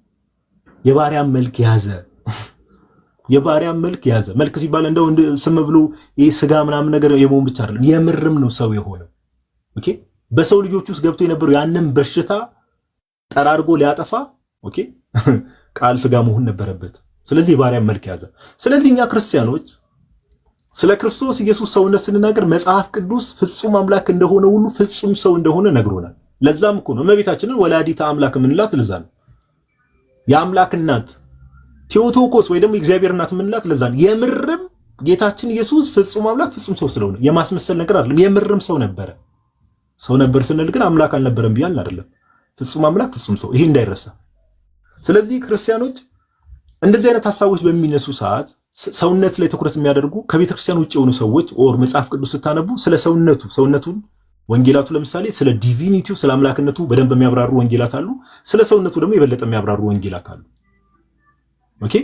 Speaker 2: የባሪያን መልክ ያዘ። የባሪያን መልክ ያዘ። መልክ ሲባል እንደው ስም ብሎ ይሄ ስጋ ምናምን ነገር የመሆን ብቻ አይደለም፣ የምርም ነው ሰው የሆነው። ኦኬ በሰው ልጆች ውስጥ ገብቶ የነበረው ያንን በሽታ ጠራርጎ ሊያጠፋ ኦኬ ቃል ስጋ መሆን ነበረበት። ስለዚህ የባሪያን መልክ ያዘ። ስለዚህ እኛ ክርስቲያኖች ስለ ክርስቶስ ኢየሱስ ሰውነት ስንናገር መጽሐፍ ቅዱስ ፍጹም አምላክ እንደሆነ ሁሉ ፍጹም ሰው እንደሆነ ነግሮናል። ለዛም እኮ ነው እመቤታችንን ወላዲተ አምላክ የምንላት። ለዛ ነው የአምላክ እናት ቴዎቶኮስ ወይ ደግሞ የእግዚአብሔር እናት የምንላት። ለዛ ነው የምርም ጌታችን ኢየሱስ ፍጹም አምላክ ፍጹም ሰው ስለሆነ የማስመሰል ነገር አይደለም። የምርም ሰው ነበረ። ሰው ነበር ስንል ግን አምላክ አልነበረም ቢያልን አይደለም። ፍጹም አምላክ ፍጹም ሰው፣ ይሄ እንዳይረሳ። ስለዚህ ክርስቲያኖች እንደዚህ አይነት ሐሳቦች በሚነሱ ሰዓት ሰውነት ላይ ትኩረት የሚያደርጉ ከቤተክርስቲያን ውጭ የሆኑ ሰዎች ኦር መጽሐፍ ቅዱስ ስታነቡ ስለ ሰውነቱን ወንጌላቱ ለምሳሌ ስለ ዲቪኒቲው ስለ አምላክነቱ በደንብ የሚያብራሩ ወንጌላት አሉ። ስለ ሰውነቱ ደግሞ የበለጠ የሚያብራሩ ወንጌላት አሉ። ኦኬ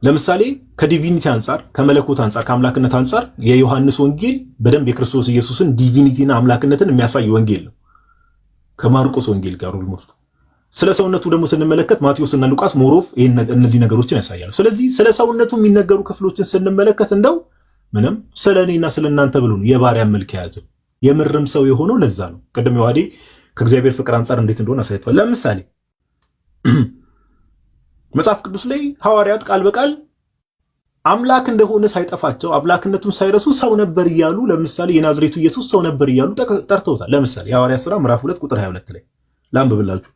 Speaker 2: ለምሳሌ ከዲቪኒቲ አንጻር ከመለኮት አንጻር ከአምላክነት አንጻር የዮሐንስ ወንጌል በደንብ የክርስቶስ ኢየሱስን ዲቪኒቲና አምላክነትን የሚያሳይ ወንጌል ነው ከማርቆስ ወንጌል ጋር ኦልሞስት። ስለ ሰውነቱ ደግሞ ስንመለከት ማቴዎስ እና ሉቃስ ሞሮፍ እነዚህ ነገሮችን ያሳያሉ። ስለዚህ ስለ ሰውነቱ የሚነገሩ ክፍሎችን ስንመለከት እንደው ምንም ስለኔና ስለናንተ ብሎ ነው የባሪያን መልክ የያዘው። የምርም ሰው የሆነው ለዛ ነው። ቀደም ዮሐዴ ከእግዚአብሔር ፍቅር አንጻር እንዴት እንደሆነ አሳይቷል። ለምሳሌ መጽሐፍ ቅዱስ ላይ ሐዋርያት ቃል በቃል አምላክ እንደሆነ ሳይጠፋቸው አምላክነቱን ሳይረሱ ሰው ነበር እያሉ ለምሳሌ የናዝሬቱ ኢየሱስ ሰው ነበር እያሉ ጠርተውታል። ለምሳሌ የሐዋርያት ሥራ ምዕራፍ 2 ቁጥር 22 ላይ ላንብብላችሁ።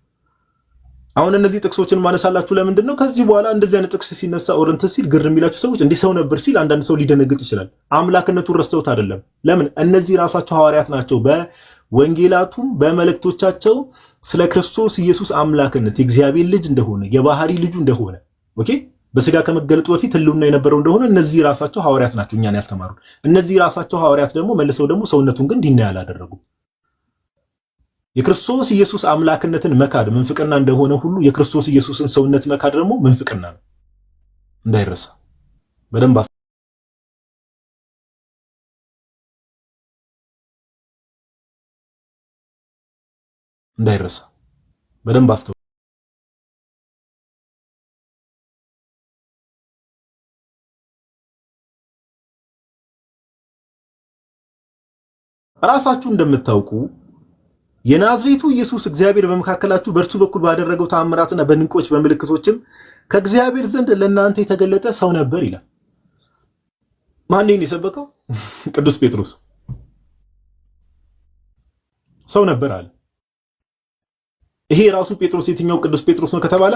Speaker 2: አሁን እነዚህ ጥቅሶችን ማነሳላችሁ ለምንድን ነው? ከዚህ በኋላ እንደዚህ አይነት ጥቅስ ሲነሳ ኦረንት ሲል ግር የሚላችሁ ሰዎች እንዲህ ሰው ነበር ሲል አንዳንድ ሰው ሊደነግጥ ይችላል። አምላክነቱን ረስተውት አይደለም። ለምን? እነዚህ ራሳቸው ሐዋርያት ናቸው። በወንጌላቱም በመልእክቶቻቸው ስለ ክርስቶስ ኢየሱስ አምላክነት የእግዚአብሔር ልጅ እንደሆነ የባህሪ ልጁ እንደሆነ ኦኬ በስጋ ከመገለጡ በፊት ህልውና የነበረው እንደሆነ እነዚህ ራሳቸው ሐዋርያት ናቸው እኛን ያስተማሩ። እነዚህ ራሳቸው ሐዋርያት ደግሞ መልሰው ደግሞ ሰውነቱን ግን ዲና ያላደረጉ። የክርስቶስ ኢየሱስ አምላክነትን መካድ ምንፍቅና እንደሆነ ሁሉ የክርስቶስ ኢየሱስን ሰውነት መካድ ደግሞ ምንፍቅና ነው። እንዳይረሳ በደንብ እንዳይረሳ። በደንብ አስተውሉ። ራሳችሁ እንደምታውቁ የናዝሬቱ ኢየሱስ እግዚአብሔር በመካከላችሁ በእርሱ በኩል ባደረገው ተአምራትና በድንቆች በምልክቶችም ከእግዚአብሔር ዘንድ ለእናንተ የተገለጠ ሰው ነበር ይላል። ማን ነው የሰበከው? ቅዱስ ጴጥሮስ ሰው ነበር አለ። ይሄ ራሱ ጴጥሮስ የትኛው ቅዱስ ጴጥሮስ ነው ከተባለ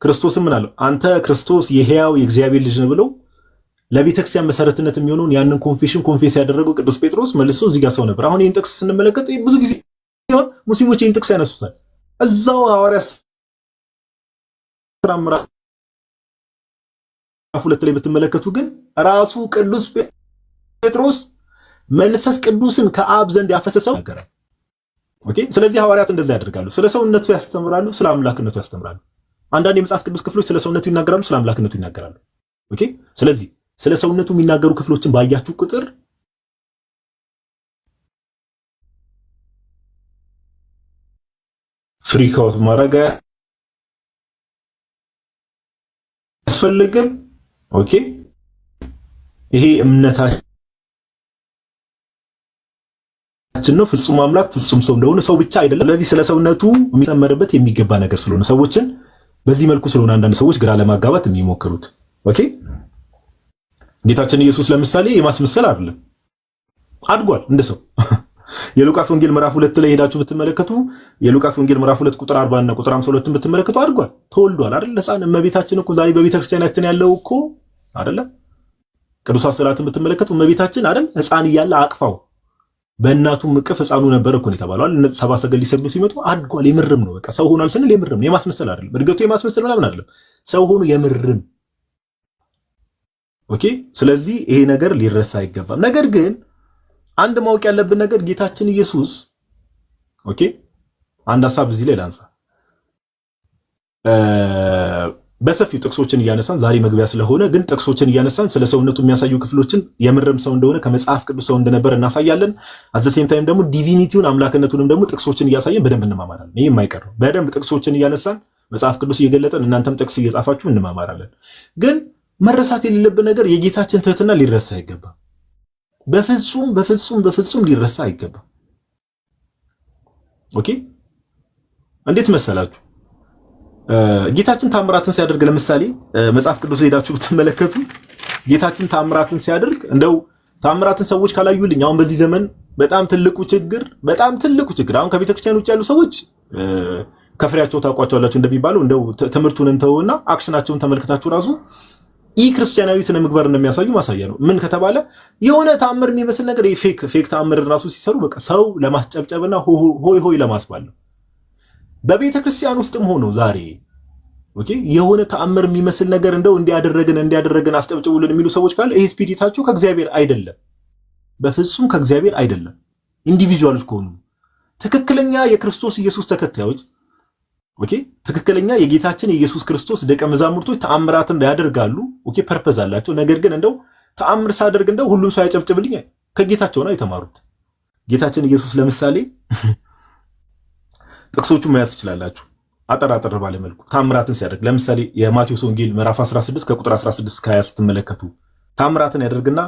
Speaker 2: ክርስቶስም ምን አለው? አንተ ክርስቶስ የሕያው የእግዚአብሔር ልጅ ነው ብለው ለቤተክርስቲያን መሰረትነት የሚሆነውን ያንን ኮንፌስ ያደረገው ቅዱስ ጴጥሮስ መልሶ እዚህ ጋር ሰው ነበር። አሁን ይህን ጥቅስ ስንመለከት ብዙ ጊዜ ሙስሊሞች ይህን ጥቅስ ያነሱታል። እዛው ሐዋርያት ሥራ ምዕራፍ 2 ላይ ብትመለከቱ ግን ራሱ ቅዱስ ጴጥሮስ መንፈስ ቅዱስን ከአብ ዘንድ ያፈሰሰው ነገር። ኦኬ። ስለዚህ ሐዋርያት እንደዛ ያደርጋሉ። ስለ ሰውነቱ ያስተምራሉ፣ ስለ አምላክነቱ ያስተምራሉ። አንዳንድ የመጽሐፍ ቅዱስ ክፍሎች ስለ ሰውነቱ ይናገራሉ፣ ስለ አምላክነቱ ይናገራሉ። ኦኬ። ስለዚህ ስለ ሰውነቱ የሚናገሩ ክፍሎችን ባያችሁ ቁጥር ፍሪክ አውት ማድረግ አያስፈልግም። ኦኬ። ይሄ እምነታችን ነው። ፍጹም አምላክ ፍጹም ሰው እንደሆነ ሰው ብቻ አይደለም። ስለዚህ ስለ ሰውነቱ የሚተመርበት የሚገባ ነገር ስለሆነ ሰዎችን በዚህ መልኩ ስለሆነ አንዳንድ ሰዎች ግራ ለማጋባት የሚሞክሩት። ኦኬ። ጌታችን ኢየሱስ ለምሳሌ የማስመሰል አይደለም፣ አድጓል እንደ ሰው። የሉቃስ ወንጌል ምዕራፍ 2 ላይ ሄዳችሁ ብትመለከቱ የሉቃስ ወንጌል ምዕራፍ 2 ቁጥር 40 እና ቁጥር 52 ብትመለከቱ አድጓል፣ ተወልዷል አይደል? ሕፃን እመቤታችን እኮ ዛሬ በቤተክርስቲያናችን ያለው እኮ አይደለ? ቅዱሳት ስዕላትን ብትመለከቱ እመቤታችን አይደል ሕፃን እያለ አቅፋው በእናቱ እቅፍ ሕፃኑ ነበር እኮ ነው የተባለው አይደል? ሰብአ ሰገል ሊሰግዱ ሲመጡ አድጓል። የምርም ነው፣ በቃ ሰው ሆኗል ስንል የምርም ነው፣ የማስመሰል አይደለም። እድገቱ የማስመሰል ምናምን አይደለም፣ ሰው ሆኖ የምርም። ኦኬ። ስለዚህ ይሄ ነገር ሊረሳ አይገባም። ነገር ግን አንድ ማወቅ ያለብን ነገር ጌታችን ኢየሱስ ኦኬ፣ አንድ ሐሳብ እዚህ ላይ ላንሳ። በሰፊው ጥቅሶችን እያነሳን ዛሬ መግቢያ ስለሆነ ግን ጥቅሶችን እያነሳን ስለ ሰውነቱ የሚያሳዩ ክፍሎችን የምርም ሰው እንደሆነ ከመጽሐፍ ቅዱስ ሰው እንደነበር እናሳያለን። አዘሴም ታይም ደግሞ ዲቪኒቲውን አምላክነቱንም ደግሞ ጥቅሶችን እያሳየን በደንብ እንማማራለን። ይሄ የማይቀር ነው። በደንብ ጥቅሶችን እያነሳን መጽሐፍ ቅዱስ እየገለጠን እናንተም ጥቅስ እየጻፋችሁ እንማማራለን። ግን መረሳት የሌለብን ነገር የጌታችን ትህትና ሊረሳ አይገባም። በፍጹም በፍጹም በፍጹም ሊረሳ አይገባም። ኦኬ። እንዴት መሰላችሁ? ጌታችን ታምራትን ሲያደርግ ለምሳሌ መጽሐፍ ቅዱስ ሄዳችሁ ብትመለከቱ ጌታችን ታምራትን ሲያደርግ እንደው ታምራትን ሰዎች ካላዩልኝ አሁን በዚህ ዘመን በጣም ትልቁ ችግር አሁን ከቤተክርስቲያን ውጭ ያሉ ሰዎች ከፍሬያቸው ታውቋቸዋላችሁ እንደሚባለው እንደው ትምህርቱን እንተውና አክሽናቸውን ተመልክታችሁ ራሱ ክርስቲያናዊ ስነ ምግባር እንደሚያሳዩ ማሳያ ነው። ምን ከተባለ የሆነ ታምር የሚመስል ነገር ፌክ ታምር ራሱ ሲሰሩ በቃ ሰው ለማስጨብጨብና ሆይ ሆይ ለማስባል ነው። በቤተክርስቲያን ውስጥም ሆኖ ዛሬ ኦኬ የሆነ ተአምር የሚመስል ነገር እንደው እንዲያደረግን አስጨብጭቡልን የሚሉ ሰዎች ካለ ይሄ ስፒሪታቸው ከእግዚአብሔር አይደለም፣ በፍጹም ከእግዚአብሔር አይደለም። ኢንዲቪጁዋልስ ከሆኑ ትክክለኛ የክርስቶስ ኢየሱስ ተከታዮች ኦኬ ትክክለኛ የጌታችን የኢየሱስ ክርስቶስ ደቀ መዛሙርቶች ተአምራትን ያደርጋሉ። ኦኬ ፐርፐዝ አላቸው። ነገር ግን እንደው ተአምር ሳደርግ እንደው ሁሉም ሰው ያጨብጭብልኝ ከጌታቸው ነው የተማሩት። ጌታችን ኢየሱስ ለምሳሌ ጥቅሶቹን ማየት ትችላላችሁ። አጠራጠር ባለ መልኩ ታምራትን ሲያደርግ ለምሳሌ የማቴዎስ ወንጌል ምዕራፍ 16 ከቁጥር 16 እስከ 20 ስትመለከቱ ታምራትን ያደርግና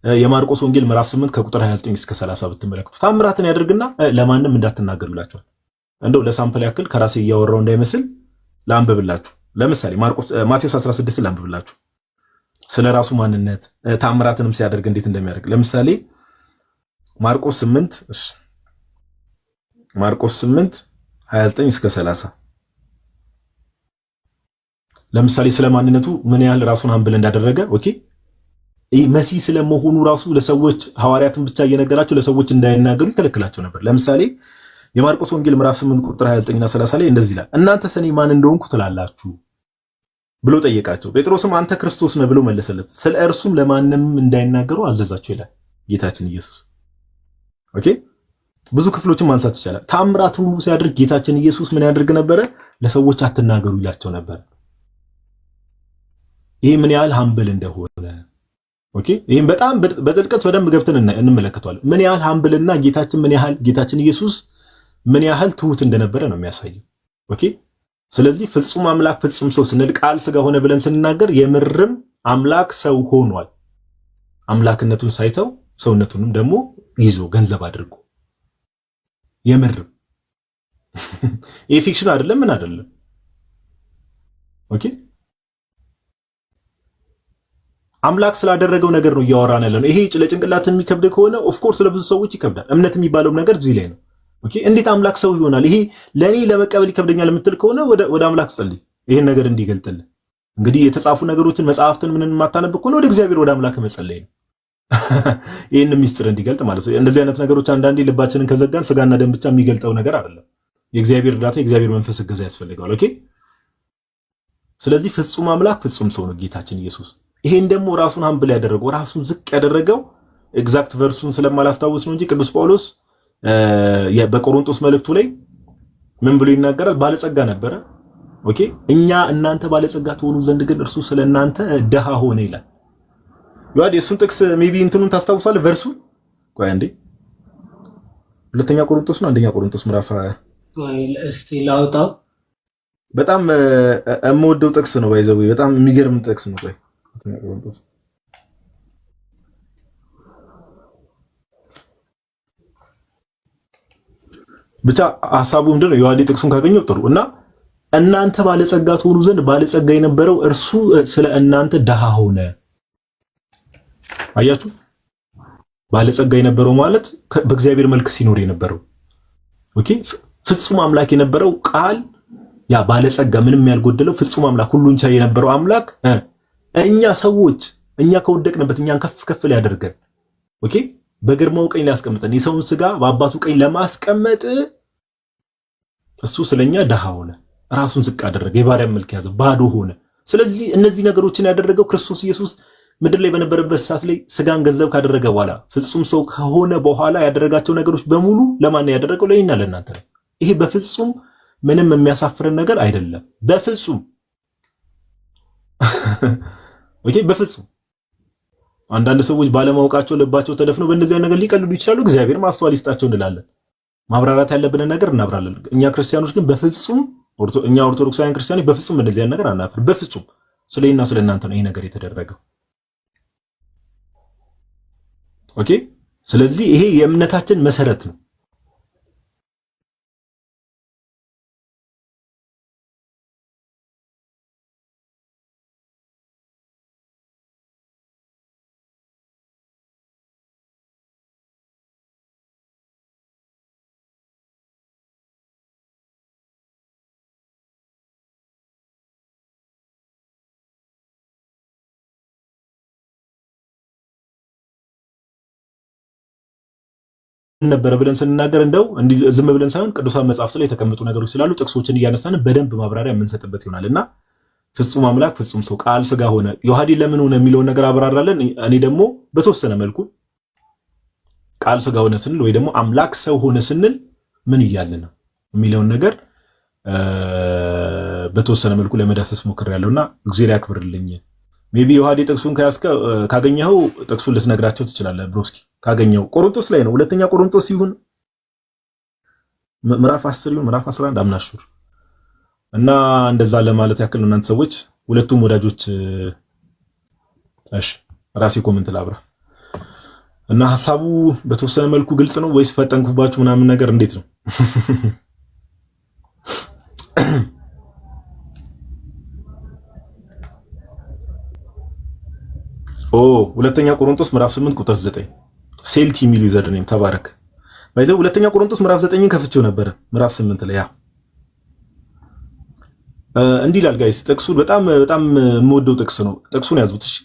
Speaker 2: የማርቆስ ወንጌል ምዕራፍ 8 ከቁጥር 29 እስከ 30 ብትመለከቱ ታምራትን ያደርግና ለማንም እንዳትናገሩ ይላቸዋል። እንደው ለሳምፕል ያክል ከራሴ እያወራው እንዳይመስል ላንብብላችሁ። ለምሳሌ ማቴዎስ 16 ላንብብላችሁ ስለ ራሱ ማንነት ታምራትንም ሲያደርግ እንዴት እንደሚያደርግ። ለምሳሌ ማርቆስ 8 29 እስከ 30 ለምሳሌ ስለ ማንነቱ ምን ያህል ራሱን አምብል እንዳደረገ ኦኬ መሲህ ስለመሆኑ ራሱ ለሰዎች ሐዋርያትን ብቻ እየነገራቸው ለሰዎች እንዳይናገሩ ይከለክላቸው ነበር። ለምሳሌ የማርቆስ ወንጌል ምዕራፍ 8 ቁጥር 29 እና 30 ላይ እንደዚህ ይላል፣ እናንተ ሰኔ ማን እንደሆንኩ ትላላችሁ ብሎ ጠየቃቸው። ጴጥሮስም አንተ ክርስቶስ ነህ ብሎ መለሰለት። ስለ እርሱም ለማንም እንዳይናገሩ አዘዛቸው ይላል ጌታችን ኢየሱስ። ኦኬ ብዙ ክፍሎችን ማንሳት ይቻላል። ታምራትን ሁሉ ሲያደርግ ጌታችን ኢየሱስ ምን ያደርግ ነበረ? ለሰዎች አትናገሩ ይላቸው ነበር። ይሄ ምን ያህል ሃምብል እንደሆነ ኦኬ ይሄን በጣም በጥልቀት በደንብ ገብተን እንመለከተዋለን። ምን ያህል ሃምብልና ጌታችን ኢየሱስ ምን ያህል ትሁት እንደነበረ ነው የሚያሳየው። ኦኬ። ስለዚህ ፍጹም አምላክ ፍጹም ሰው ስንል ቃል ስጋ ሆነ ብለን ስንናገር የምርም አምላክ ሰው ሆኗል። አምላክነቱን ሳይተው ሰውነቱንም ደግሞ ይዞ ገንዘብ አድርጎ የምርም ይሄ ፊክሽን አይደለም፣ ምን አይደለም። ኦኬ አምላክ ስላደረገው ነገር ነው እያወራን ያለነው። ይሄ ለጭንቅላት የሚከብድ ከሆነ ኦፍ ኮርስ ለብዙ ሰዎች ይከብዳል። እምነት የሚባለው ነገር እዚህ ላይ ነው። ኦኬ እንዴት አምላክ ሰው ይሆናል? ይሄ ለኔ ለመቀበል ይከብደኛል የምትል ከሆነ ወደ አምላክ ጸልይ፣ ይሄን ነገር እንዲገልጥልህ። እንግዲህ የተጻፉ ነገሮችን መጽሐፍትን ምንን የማታነብ ከሆነ ወደ እግዚአብሔር ወደ አምላክ መጸለይ ነው። ይሄን ምስጢር እንዲገልጥ ማለት ነው። እንደዚህ አይነት ነገሮች አንዳንዴ ልባችንን ከዘጋን ስጋና ደም ብቻ የሚገልጠው ነገር አይደለም። የእግዚአብሔር እርዳታ የእግዚአብሔር መንፈስ እገዛ ያስፈልጋል። ኦኬ ስለዚህ ፍጹም አምላክ ፍጹም ሰው ነው ጌታችን ኢየሱስ። ይሄን ደግሞ ራሱን ሀምብል ያደረገው ራሱን ዝቅ ያደረገው ኤግዛክት ቨርሱን ስለማላስታውስ ነው እንጂ ቅዱስ ጳውሎስ በቆሮንቶስ መልእክቱ ላይ ምን ብሎ ይናገራል? ባለጸጋ ነበረ። ኦኬ እኛ እናንተ ባለጸጋ ትሆኑ ዘንድ ግን እርሱ ስለናንተ ደሃ ሆነ ይላል። ይዋዲ እሱን ጥቅስ ሜቢ እንትኑን ታስታውሳለህ? ቨርሱ ቆይ አንዴ ሁለተኛ ቆሮንቶስ ነው አንደኛ ቆሮንቶስ ምዕራፍ
Speaker 1: እስቲ ላውጣው።
Speaker 2: በጣም የምወደው ጥቅስ ነው። ባይዘው በጣም የሚገርም ጥቅስ ነው። ቆይ ቆሮንቶስ ብቻ ሐሳቡ ምንድነው? ይዋዲ ጥቅሱን ካገኘው ጥሩ እና እናንተ ባለጸጋ ትሆኑ ዘንድ ባለጸጋ የነበረው እርሱ ስለ እናንተ ደሃ ሆነ። አያችሁ፣ ባለጸጋ የነበረው ማለት በእግዚአብሔር መልክ ሲኖር የነበረው ኦኬ፣ ፍጹም አምላክ የነበረው ቃል ያ ባለጸጋ ምንም ያልጎደለው ፍጹም አምላክ ሁሉን ቻይ የነበረው አምላክ እኛ ሰዎች እኛ ከወደቅንበት እኛን ከፍ ከፍ ሊያደርገን ኦኬ፣ በግርማው ቀኝ ሊያስቀምጠን የሰውን ስጋ በአባቱ ቀኝ ለማስቀመጥ እሱ ስለኛ ደሃ ሆነ፣ ራሱን ዝቅ አደረገ፣ የባሪያ መልክ ያዘ፣ ባዶ ሆነ። ስለዚህ እነዚህ ነገሮችን ያደረገው ክርስቶስ ኢየሱስ ምድር ላይ በነበረበት ሰዓት ላይ ስጋን ገንዘብ ካደረገ በኋላ ፍጹም ሰው ከሆነ በኋላ ያደረጋቸው ነገሮች በሙሉ ለማን ያደረገው? ለእኔና ለእናንተ ነው። ይሄ በፍጹም ምንም የሚያሳፍርን ነገር አይደለም። በፍጹም ኦኬ፣ በፍጹም አንዳንድ ሰዎች ባለማወቃቸው ልባቸው ተደፍነው በእንደዚህ ነገር ሊቀልዱ ይችላሉ። እግዚአብሔር ማስተዋል ይስጣቸው እንላለን። ማብራራት ያለብንን ነገር እናብራለን። እኛ ክርስቲያኖች ግን በፍጹም እኛ ኦርቶዶክሳውያን ክርስቲያኖች በፍጹም በእንደዚህ ነገር አናፍርም። በፍጹም ስለኛ ስለእናንተ ነው ይሄ ነገር የተደረገው። ኦኬ ስለዚህ ይሄ የእምነታችን መሰረት ነው። ነበረ ብለን ስንናገር እንደው እንዲህ ዝም ብለን ሳይሆን ቅዱሳን መጻሕፍት ላይ የተቀመጡ ነገሮች ስላሉ ጥቅሶችን እያነሳን በደንብ ማብራሪያ የምንሰጥበት ይሆናልና ፍጹም አምላክ ፍጹም ሰው ቃል ስጋ ሆነ። ዮሐዲ ለምን ሆነ የሚለውን ነገር አብራራለን። እኔ ደግሞ በተወሰነ መልኩ ቃል ስጋ ሆነ ስንል ወይ ደግሞ አምላክ ሰው ሆነ ስንል ምን እያልን ነው የሚለውን ነገር በተወሰነ መልኩ ለመዳሰስ ሞክሬያለሁና እግዚአብሔር ያክብርልኝ። ሜቢ ዮሐዲ ጥቅሱን ካገኘኸው ጥቅሱን ልትነግራቸው ትችላለህ ብሮስኪ። ካገኘው ቆሮንቶስ ላይ ነው። ሁለተኛ ቆሮንቶስ ይሁን ምዕራፍ 10 ይሁን ምዕራፍ 11 አምናሹር እና እንደዛ ለማለት ያክል ነው። እናንተ ሰዎች ሁለቱም ወዳጆች እሺ፣ ራሴ ኮሜንት ላብራ እና ሐሳቡ በተወሰነ መልኩ ግልጽ ነው ወይስ ፈጠንኩባችሁ ምናምን ነገር እንዴት ነው? ሁለተኛ ቆሮንቶስ ምዕራፍ 8 ቁጥር 9 ሴልቲ የሚል ዩዘር ኔም ተባረክ። ባይዘው ሁለተኛ ቆሮንቶስ ምዕራፍ 9ን ከፍቼው ነበር። ምዕራፍ 8 ላይ ያ እንዲህ ይላል ጋይስ። ጥቅሱን በጣም የምወደው ጥቅስ ነው። ጥቅሱን ያዙት። እሺ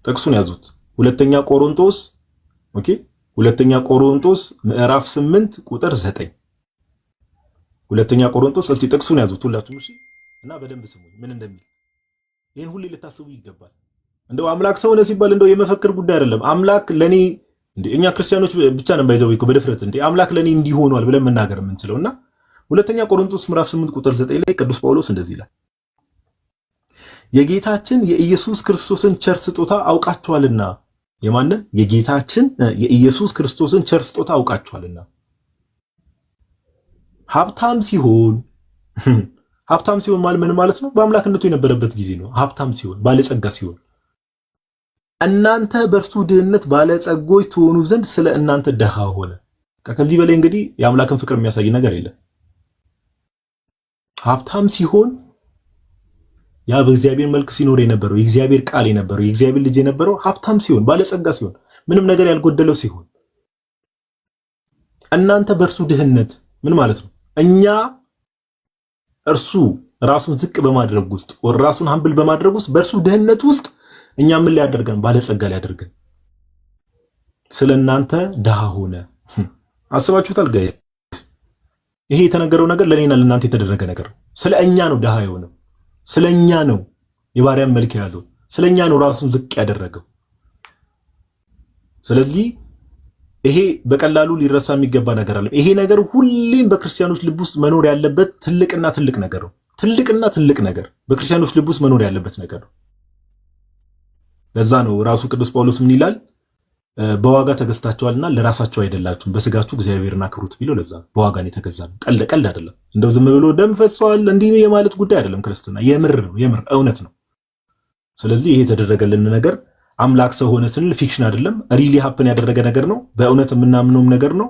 Speaker 2: ጥቅሱን ያዙት። ሁለተኛ ቆሮንቶስ ኦኬ፣ ሁለተኛ ቆሮንቶስ ምዕራፍ 8 ቁጥር 9 ሁለተኛ ቆሮንቶስ። እስቲ ጥቅሱን ያዙት ሁላችሁም እሺ፣ እና በደንብ ስሙኝ ምን እንደሚል። ይሄን ሁሌ ልታስቡ ይገባል። እንደው አምላክ ሰው ነው ሲባል እንደው የመፈክር ጉዳይ አይደለም። አምላክ ለኔ እኛ ክርስቲያኖች ብቻ ነን ባይዘው እኮ በድፍረት አምላክ ለኔ እንዲህ ሆኗል ብለን መናገር የምንችለውና ሁለተኛ ቆሮንቶስ ምዕራፍ 8 ቁጥር 9 ላይ ቅዱስ ጳውሎስ እንደዚህ ይላል፣ የጌታችን የኢየሱስ ክርስቶስን ቸር ስጦታ አውቃችኋልና። የማንን? የጌታችን የኢየሱስ ክርስቶስን ቸር ስጦታ አውቃችኋልና ሀብታም ሲሆን ሀብታም ሲሆን ማለት ምን ማለት ነው? በአምላክነቱ የነበረበት ጊዜ ነው። ሀብታም ሲሆን ባለጸጋ ሲሆን እናንተ በእርሱ ድህነት ባለጸጎች ትሆኑ ዘንድ ስለ እናንተ ደሃ ሆነ። ከዚህ በላይ እንግዲህ የአምላክን ፍቅር የሚያሳይ ነገር የለም። ሀብታም ሲሆን ያ በእግዚአብሔር መልክ ሲኖር የነበረው የእግዚአብሔር ቃል የነበረው የእግዚአብሔር ልጅ የነበረው ሀብታም ሲሆን ባለጸጋ ሲሆን ምንም ነገር ያልጎደለው ሲሆን እናንተ በእርሱ ድህነት ምን ማለት ነው? እኛ እርሱ ራሱን ዝቅ በማድረግ ውስጥ ወር ራሱን ሀምብል በማድረግ ውስጥ በእርሱ ድህነት ውስጥ እኛ ምን ሊያደርገን ባለጸጋ ሊያደርገን ስለናንተ ደሃ ሆነ። አስባችሁታል ጋር ይሄ የተነገረው ነገር ለኔና ለናንተ የተደረገ ነገር ነው። ስለኛ ነው ደሃ የሆነው፣ ስለኛ ነው የባሪያን መልክ የያዘው፣ ስለኛ ነው ራሱን ዝቅ ያደረገው። ስለዚህ ይሄ በቀላሉ ሊረሳ የሚገባ ነገር አለ። ይሄ ነገር ሁሌም በክርስቲያኖች ልብ ውስጥ መኖር ያለበት ትልቅና ትልቅ ነገር ነው። ትልቅና ትልቅ ነገር በክርስቲያኖች ልብ ውስጥ መኖር ያለበት ነገር ነው። ለዛ ነው ራሱ ቅዱስ ጳውሎስ ምን ይላል? በዋጋ ተገዝታችኋልና ለራሳችሁ አይደላችሁም በስጋችሁ እግዚአብሔርን አክብሩት ቢለው ለዛ ነው። በዋጋ ነው የተገዛነው። ቀልድ አይደለም። እንደው ዝም ብሎ ደም ፈሷል እንዲህ የማለት ጉዳይ አይደለም። ክርስትና የምር ነው፣ የምር እውነት ነው። ስለዚህ ይሄ የተደረገልን ነገር አምላክ ሰው ሆነ ስንል ፊክሽን አይደለም፣ ሪሊ ሀፕን ያደረገ ነገር ነው። በእውነት የምናምነውም ነገር ነው።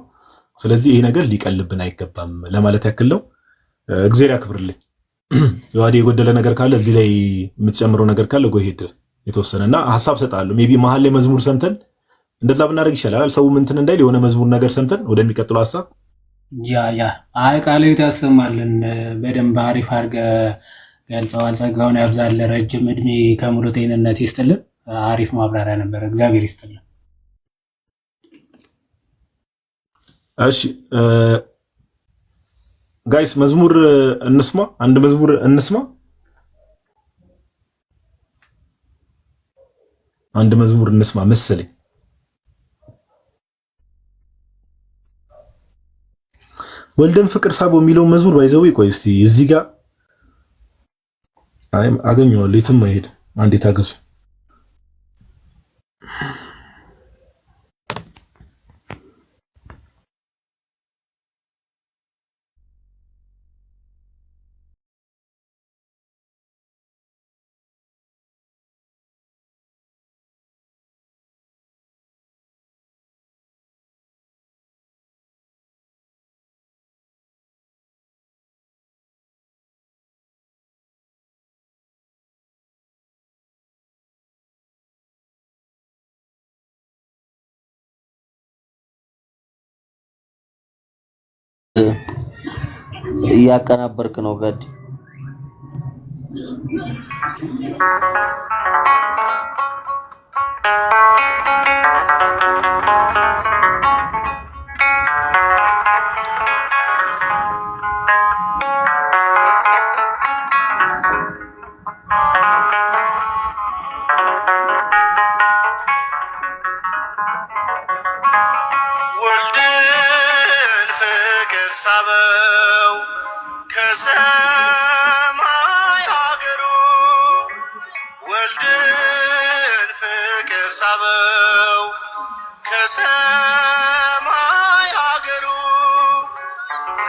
Speaker 2: ስለዚህ ይሄ ነገር ሊቀልብን አይገባም ለማለት ያክል ነው። እግዚአብሔር ያክብርልኝ። የዋዲ የጎደለ ነገር ካለ እዚህ ላይ የምትጨምረው ነገር ካለ ጎሄድ የተወሰነና ሐሳብ ሰጣለሁ። ሜቢ መሀል ላይ መዝሙር ሰምተን እንደዛ ብናደርግ ይሻላል። ሰው እንትን እንዳይል የሆነ መዝሙር ነገር ሰምተን ወደሚቀጥለው ሐሳብ
Speaker 1: አይ ቃልዮት ያሰማልን። በደንብ አሪፍ አድርገህ ገልጸዋል። ጸጋውን ያብዛል፣ ረጅም እድሜ ከሙሉ ጤንነት ይስጥልን። አሪፍ ማብራሪያ ነበር። እግዚአብሔር ይስጥልን።
Speaker 2: እሺ ጋይስ መዝሙር እንስማ፣ አንድ መዝሙር እንስማ፣ አንድ መዝሙር እንስማ መሰለኝ። ወልደን ፍቅር ሳበው የሚለው መዝሙር ባይዘው ቆይ እስቲ እዚህ ጋር አይ አገኘዋለሁ። የትም አይሄድ። አንዴ ታገሱ።
Speaker 4: እያቀናበርክ ነው ጋድ
Speaker 5: ወልድን ፍቅር ሳበው ከሰማይ አገሩ ወልድን ፍቅር ሳበው ከሰማይ አገሩ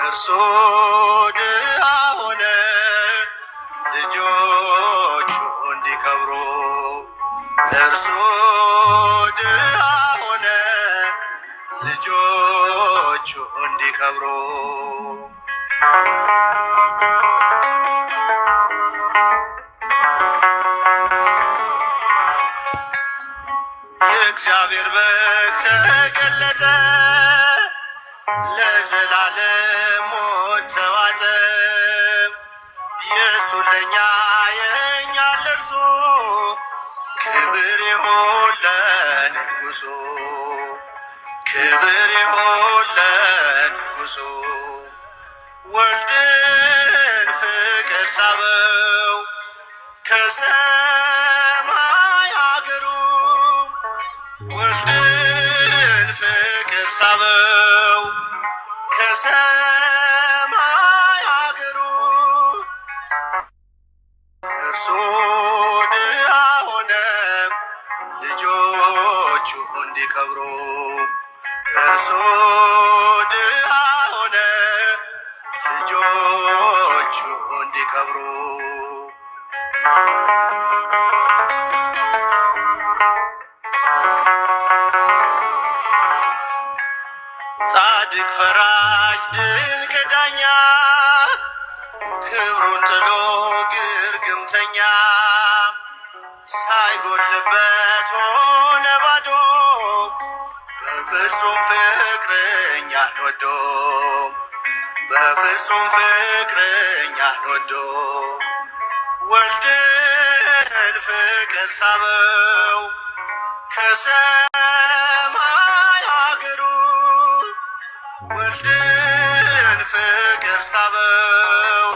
Speaker 5: እርሱ ድሃ ሆነ ልጆቹ እንዲከብሩ እርሱ ድሃ ሆነ ልጆቹ እንዲከብሩ የእግዚአብሔር በግ ተገለጠ ለዘላለም ሞት ተዋጠ ኢየሱስ ለኛ የኛ ለእርሱ ክብር ይሁን ለንጉሱ ክብር ይሁን ለንጉሱ ወልድን ፍቅር ሳበው ከሰማይ አገሩ ወልድን ፍቅር ሳበው ከሰማይ አገሩ እርሱ ድሃ ሆነ ልጆቹ እንዲከብሩ እርሱ ድሃ ሆነ ልጆቹ ልጆቹ እንዲከብሩ ጻድቅ ፈራጅ ድንቅ ዳኛ ክብሩን ጥሎ ግርግምተኛ ሳይጎልበት ሆነ ባዶ በፍጹም ፍቅረኛን ወዶ በፍጹም ፍቅረኛን ወዶ ወልድን ፍቅር ሳበው ከሰማይ አገሩ ወልድን ፍቅር ሳበው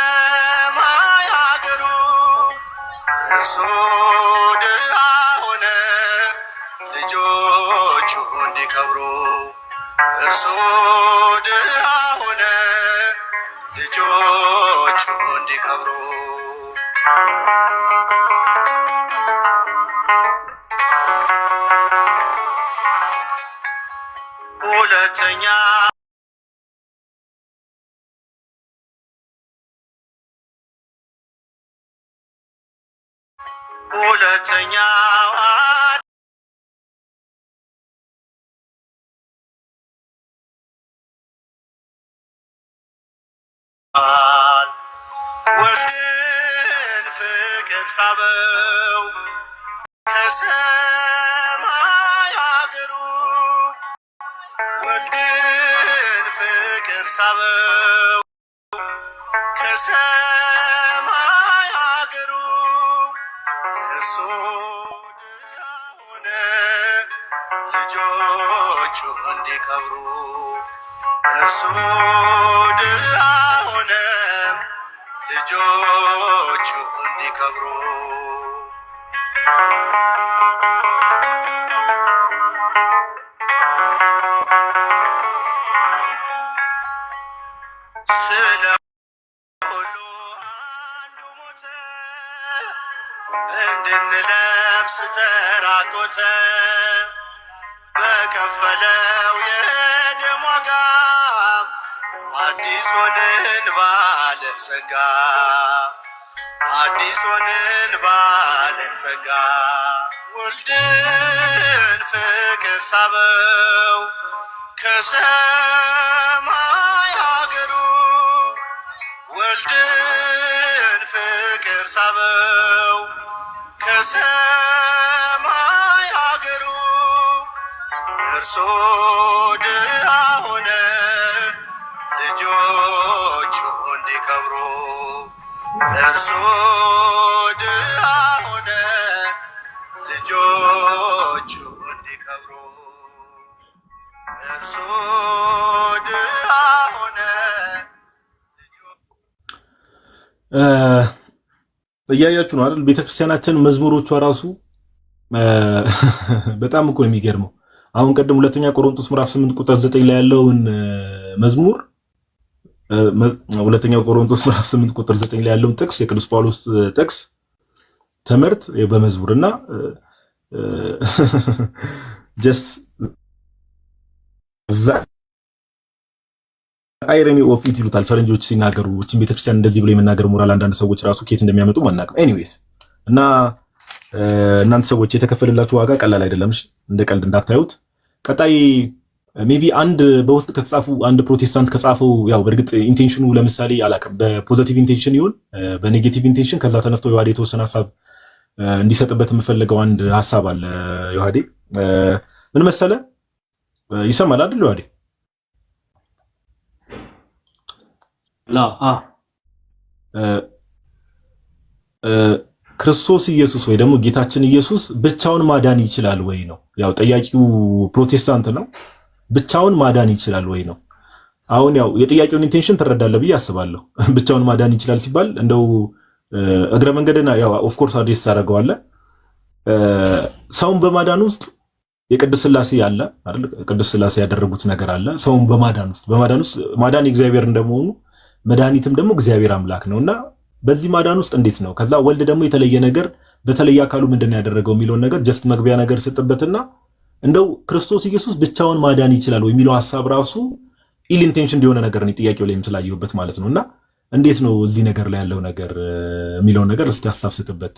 Speaker 5: ከሰማይ አገሩ እርሱ ድሃ ሆነ ልጆቹ እንዲከብሩ እርሱ ድሃ ሆነ ልጆቹ እንዲከብሩ ሁለተኛ ሁለተኛው ወልድን ፍቅር ሳበው ከሰማይ አገሩ ወልድን ፍቅር ሳበው ከሰማይ አገሩ እርሱ ድሃ ሆነ ልጆቹ እንዲከብሩ እርሱ ድሃ ሆነ ልጆቹ እንዲከብሩ ስለ ሁሉ አንዱ ሞተ እንድንለብስ ተራቆተ በከፈለው የደም ዋጋ አዲስ ሆንን ባለጸጋ አዲስ ሆንን ባለጸጋ ወልድን ፍቅር ሳበው ከሰማይ አገሩ ወልድን ፍቅር ሳበው ከሰማይ አገሩ እርሱ ድሃ ሆነ ልጆቹ እንዲከብሩ እርሱ ድሃ ሆነ ልጆቹ እንዲከብሩ እርሱ ድሃ ሆነ።
Speaker 2: እያያችሁ ነው አይደል? ቤተክርስቲያናችን መዝሙሮቿ ራሱ በጣም እኮ ነው የሚገርመው። አሁን ቀደም ሁለተኛ ቆሮንቶስ ምዕራፍ 8 ቁጥር 9 ላይ ያለውን መዝሙር ሁለተኛ ቆሮንቶስ ምዕራፍ 8 ቁጥር 9 ላይ ያለውን ጥቅስ የቅዱስ ጳውሎስ ጥቅስ ትምህርት በመዝሙርና ጀስት አይረኒ ኦፍ ኢት ይሉታል ፈረንጆች ሲናገሩ። እቺን ቤተክርስቲያን እንደዚህ ብሎ የመናገር ሞራል አንዳንድ ሰዎች ራሱ ኬት እንደሚያመጡ ማናቀም። ኤኒዌይስ እና እናንተ ሰዎች የተከፈለላችሁ ዋጋ ቀላል አይደለም። እንደ ቀልድ እንዳታዩት። ቀጣይ ሜቢ አንድ በውስጥ ከተጻፉ አንድ ፕሮቴስታንት ከጻፈው ያው በእርግጥ ኢንቴንሽኑ ለምሳሌ አላውቅም በፖዚቲቭ ኢንቴንሽን ይሁን በኔጌቲቭ ኢንቴንሽን ከዛ ተነስቶ ዮሐዴ የተወሰነ ሐሳብ እንዲሰጥበት የምፈልገው አንድ ሐሳብ አለ። ዮሐዴ ምን መሰለ ይሰማል አይደል? ዮሐዴ ክርስቶስ ኢየሱስ ወይ ደግሞ ጌታችን ኢየሱስ ብቻውን ማዳን ይችላል ወይ ነው። ያው ጠያቂው ፕሮቴስታንት ነው። ብቻውን ማዳን ይችላል ወይ ነው። አሁን ያው የጥያቄውን ኢንቴንሽን ትረዳለህ ብዬ አስባለሁ። ብቻውን ማዳን ይችላል ሲባል እንደው እግረ መንገድና ያው ኦፍ ኮርስ አዲስ ታደርገዋለህ። ሰውን በማዳን ውስጥ የቅድስት ሥላሴ አለ አይደል? ቅድስት ሥላሴ ያደረጉት ነገር አለ። ሰውን በማዳን ውስጥ ማዳን የእግዚአብሔር እንደመሆኑ መድኃኒትም ደግሞ እግዚአብሔር አምላክ ነውና በዚህ ማዳን ውስጥ እንዴት ነው? ከዛ ወልድ ደግሞ የተለየ ነገር በተለየ አካሉ ምንድን ነው ያደረገው የሚለውን ነገር ጀስት መግቢያ ነገር ስጥበትና እንደው ክርስቶስ ኢየሱስ ብቻውን ማዳን ይችላል ወይ የሚለው ሐሳብ ራሱ ኢል ኢንቴንሽን እንደሆነ ነገር ነው ጥያቄው ላይም ስላየሁበት ማለት ነውና እንዴት ነው እዚህ ነገር ላይ ያለው ነገር የሚለው ነገር እስቲ ሐሳብ ስትበት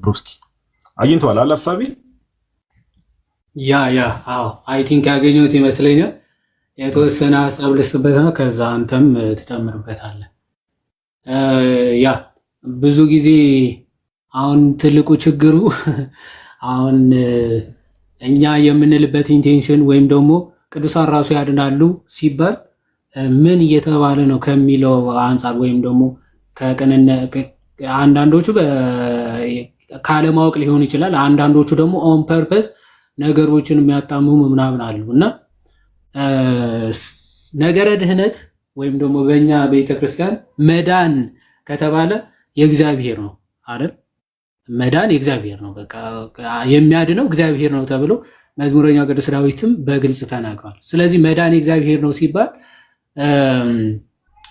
Speaker 2: ብሮስኪ አግኝተዋል አለ ሐሳቢ
Speaker 1: አዎ አይ ቲንክ ያገኘሁት ይመስለኛል። የተወሰነ ሐሳብ ልስጥበት ነው፣ ከዛ አንተም ትጨምርበታለህ። ብዙ ጊዜ አሁን ትልቁ ችግሩ አሁን እኛ የምንልበት ኢንቴንሽን ወይም ደግሞ ቅዱሳን ራሱ ያድናሉ ሲባል ምን እየተባለ ነው ከሚለው አንጻር ወይም ደግሞ አንዳንዶቹ ካለማወቅ ሊሆን ይችላል፣ አንዳንዶቹ ደግሞ ኦን ፐርፐስ ነገሮችን የሚያጣምሙ ምናምን አሉ እና ነገረ ድህነት ወይም ደግሞ በእኛ ቤተክርስቲያን መዳን ከተባለ የእግዚአብሔር ነው አይደል? መዳን የእግዚአብሔር ነው፣ በቃ የሚያድነው እግዚአብሔር ነው ተብሎ መዝሙረኛው ቅዱስ ዳዊትም በግልጽ ተናግሯል። ስለዚህ መዳን የእግዚአብሔር ነው ሲባል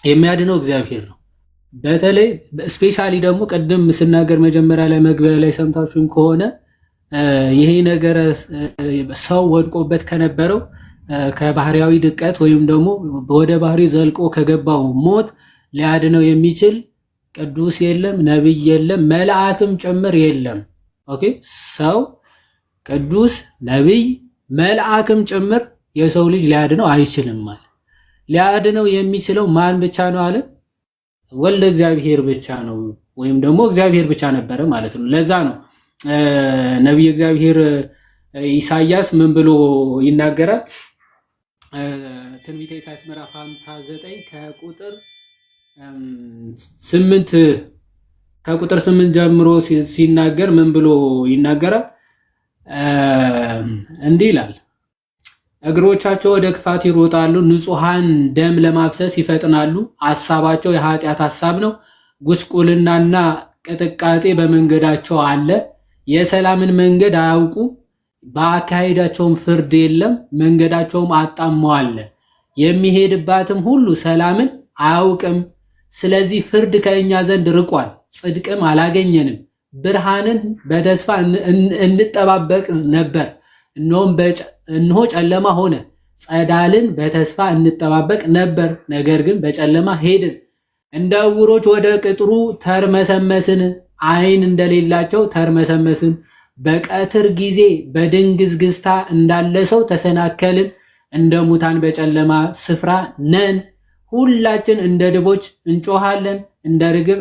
Speaker 1: የሚያድነው እግዚአብሔር ነው። በተለይ ስፔሻሊ ደግሞ ቅድም ስናገር መጀመሪያ ላይ መግቢያ ላይ ሰምታችሁን ከሆነ ይሄ ነገር ሰው ወድቆበት ከነበረው ከባህሪያዊ ድቀት ወይም ደግሞ ወደ ባህሪ ዘልቆ ከገባው ሞት ሊያድነው የሚችል ቅዱስ የለም፣ ነብይ የለም፣ መልአክም ጭምር የለም። ኦኬ ሰው ቅዱስ ነብይ መልአክም ጭምር የሰው ልጅ ሊያድነው አይችልም ማለት ሊያድነው የሚችለው ማን ብቻ ነው አለ? ወልደ እግዚአብሔር ብቻ ነው፣ ወይም ደግሞ እግዚአብሔር ብቻ ነበረ ማለት ነው። ለዛ ነው ነብይ እግዚአብሔር ኢሳይያስ ምን ብሎ ይናገራል? ትንቢተ ኢሳይያስ ምዕራፍ 59 ከቁጥር 8 ጀምሮ ሲናገር ምን ብሎ ይናገራል? እንዲህ ይላል፣ እግሮቻቸው ወደ ክፋት ይሮጣሉ፣ ንጹሃን ደም ለማፍሰስ ይፈጥናሉ። ሐሳባቸው የኃጢአት ሐሳብ ነው፣ ጉስቁልናና ቅጥቃጤ በመንገዳቸው አለ። የሰላምን መንገድ አያውቁ፣ በአካሄዳቸውም ፍርድ የለም። መንገዳቸውም አጣመዋል፣ የሚሄድባትም ሁሉ ሰላምን አያውቅም። ስለዚህ ፍርድ ከእኛ ዘንድ ርቋል፣ ጽድቅም አላገኘንም። ብርሃንን በተስፋ እንጠባበቅ ነበር፣ እነሆ ጨለማ ሆነ። ጸዳልን በተስፋ እንጠባበቅ ነበር፣ ነገር ግን በጨለማ ሄድን። እንደ ዕውሮች ወደ ቅጥሩ ተርመሰመስን፣ ዓይን እንደሌላቸው ተርመሰመስን። በቀትር ጊዜ በድንግዝግዝታ እንዳለ ሰው ተሰናከልን፣ እንደ ሙታን በጨለማ ስፍራ ነን። ሁላችን እንደ ድቦች እንጮሃለን፣ እንደ ርግብ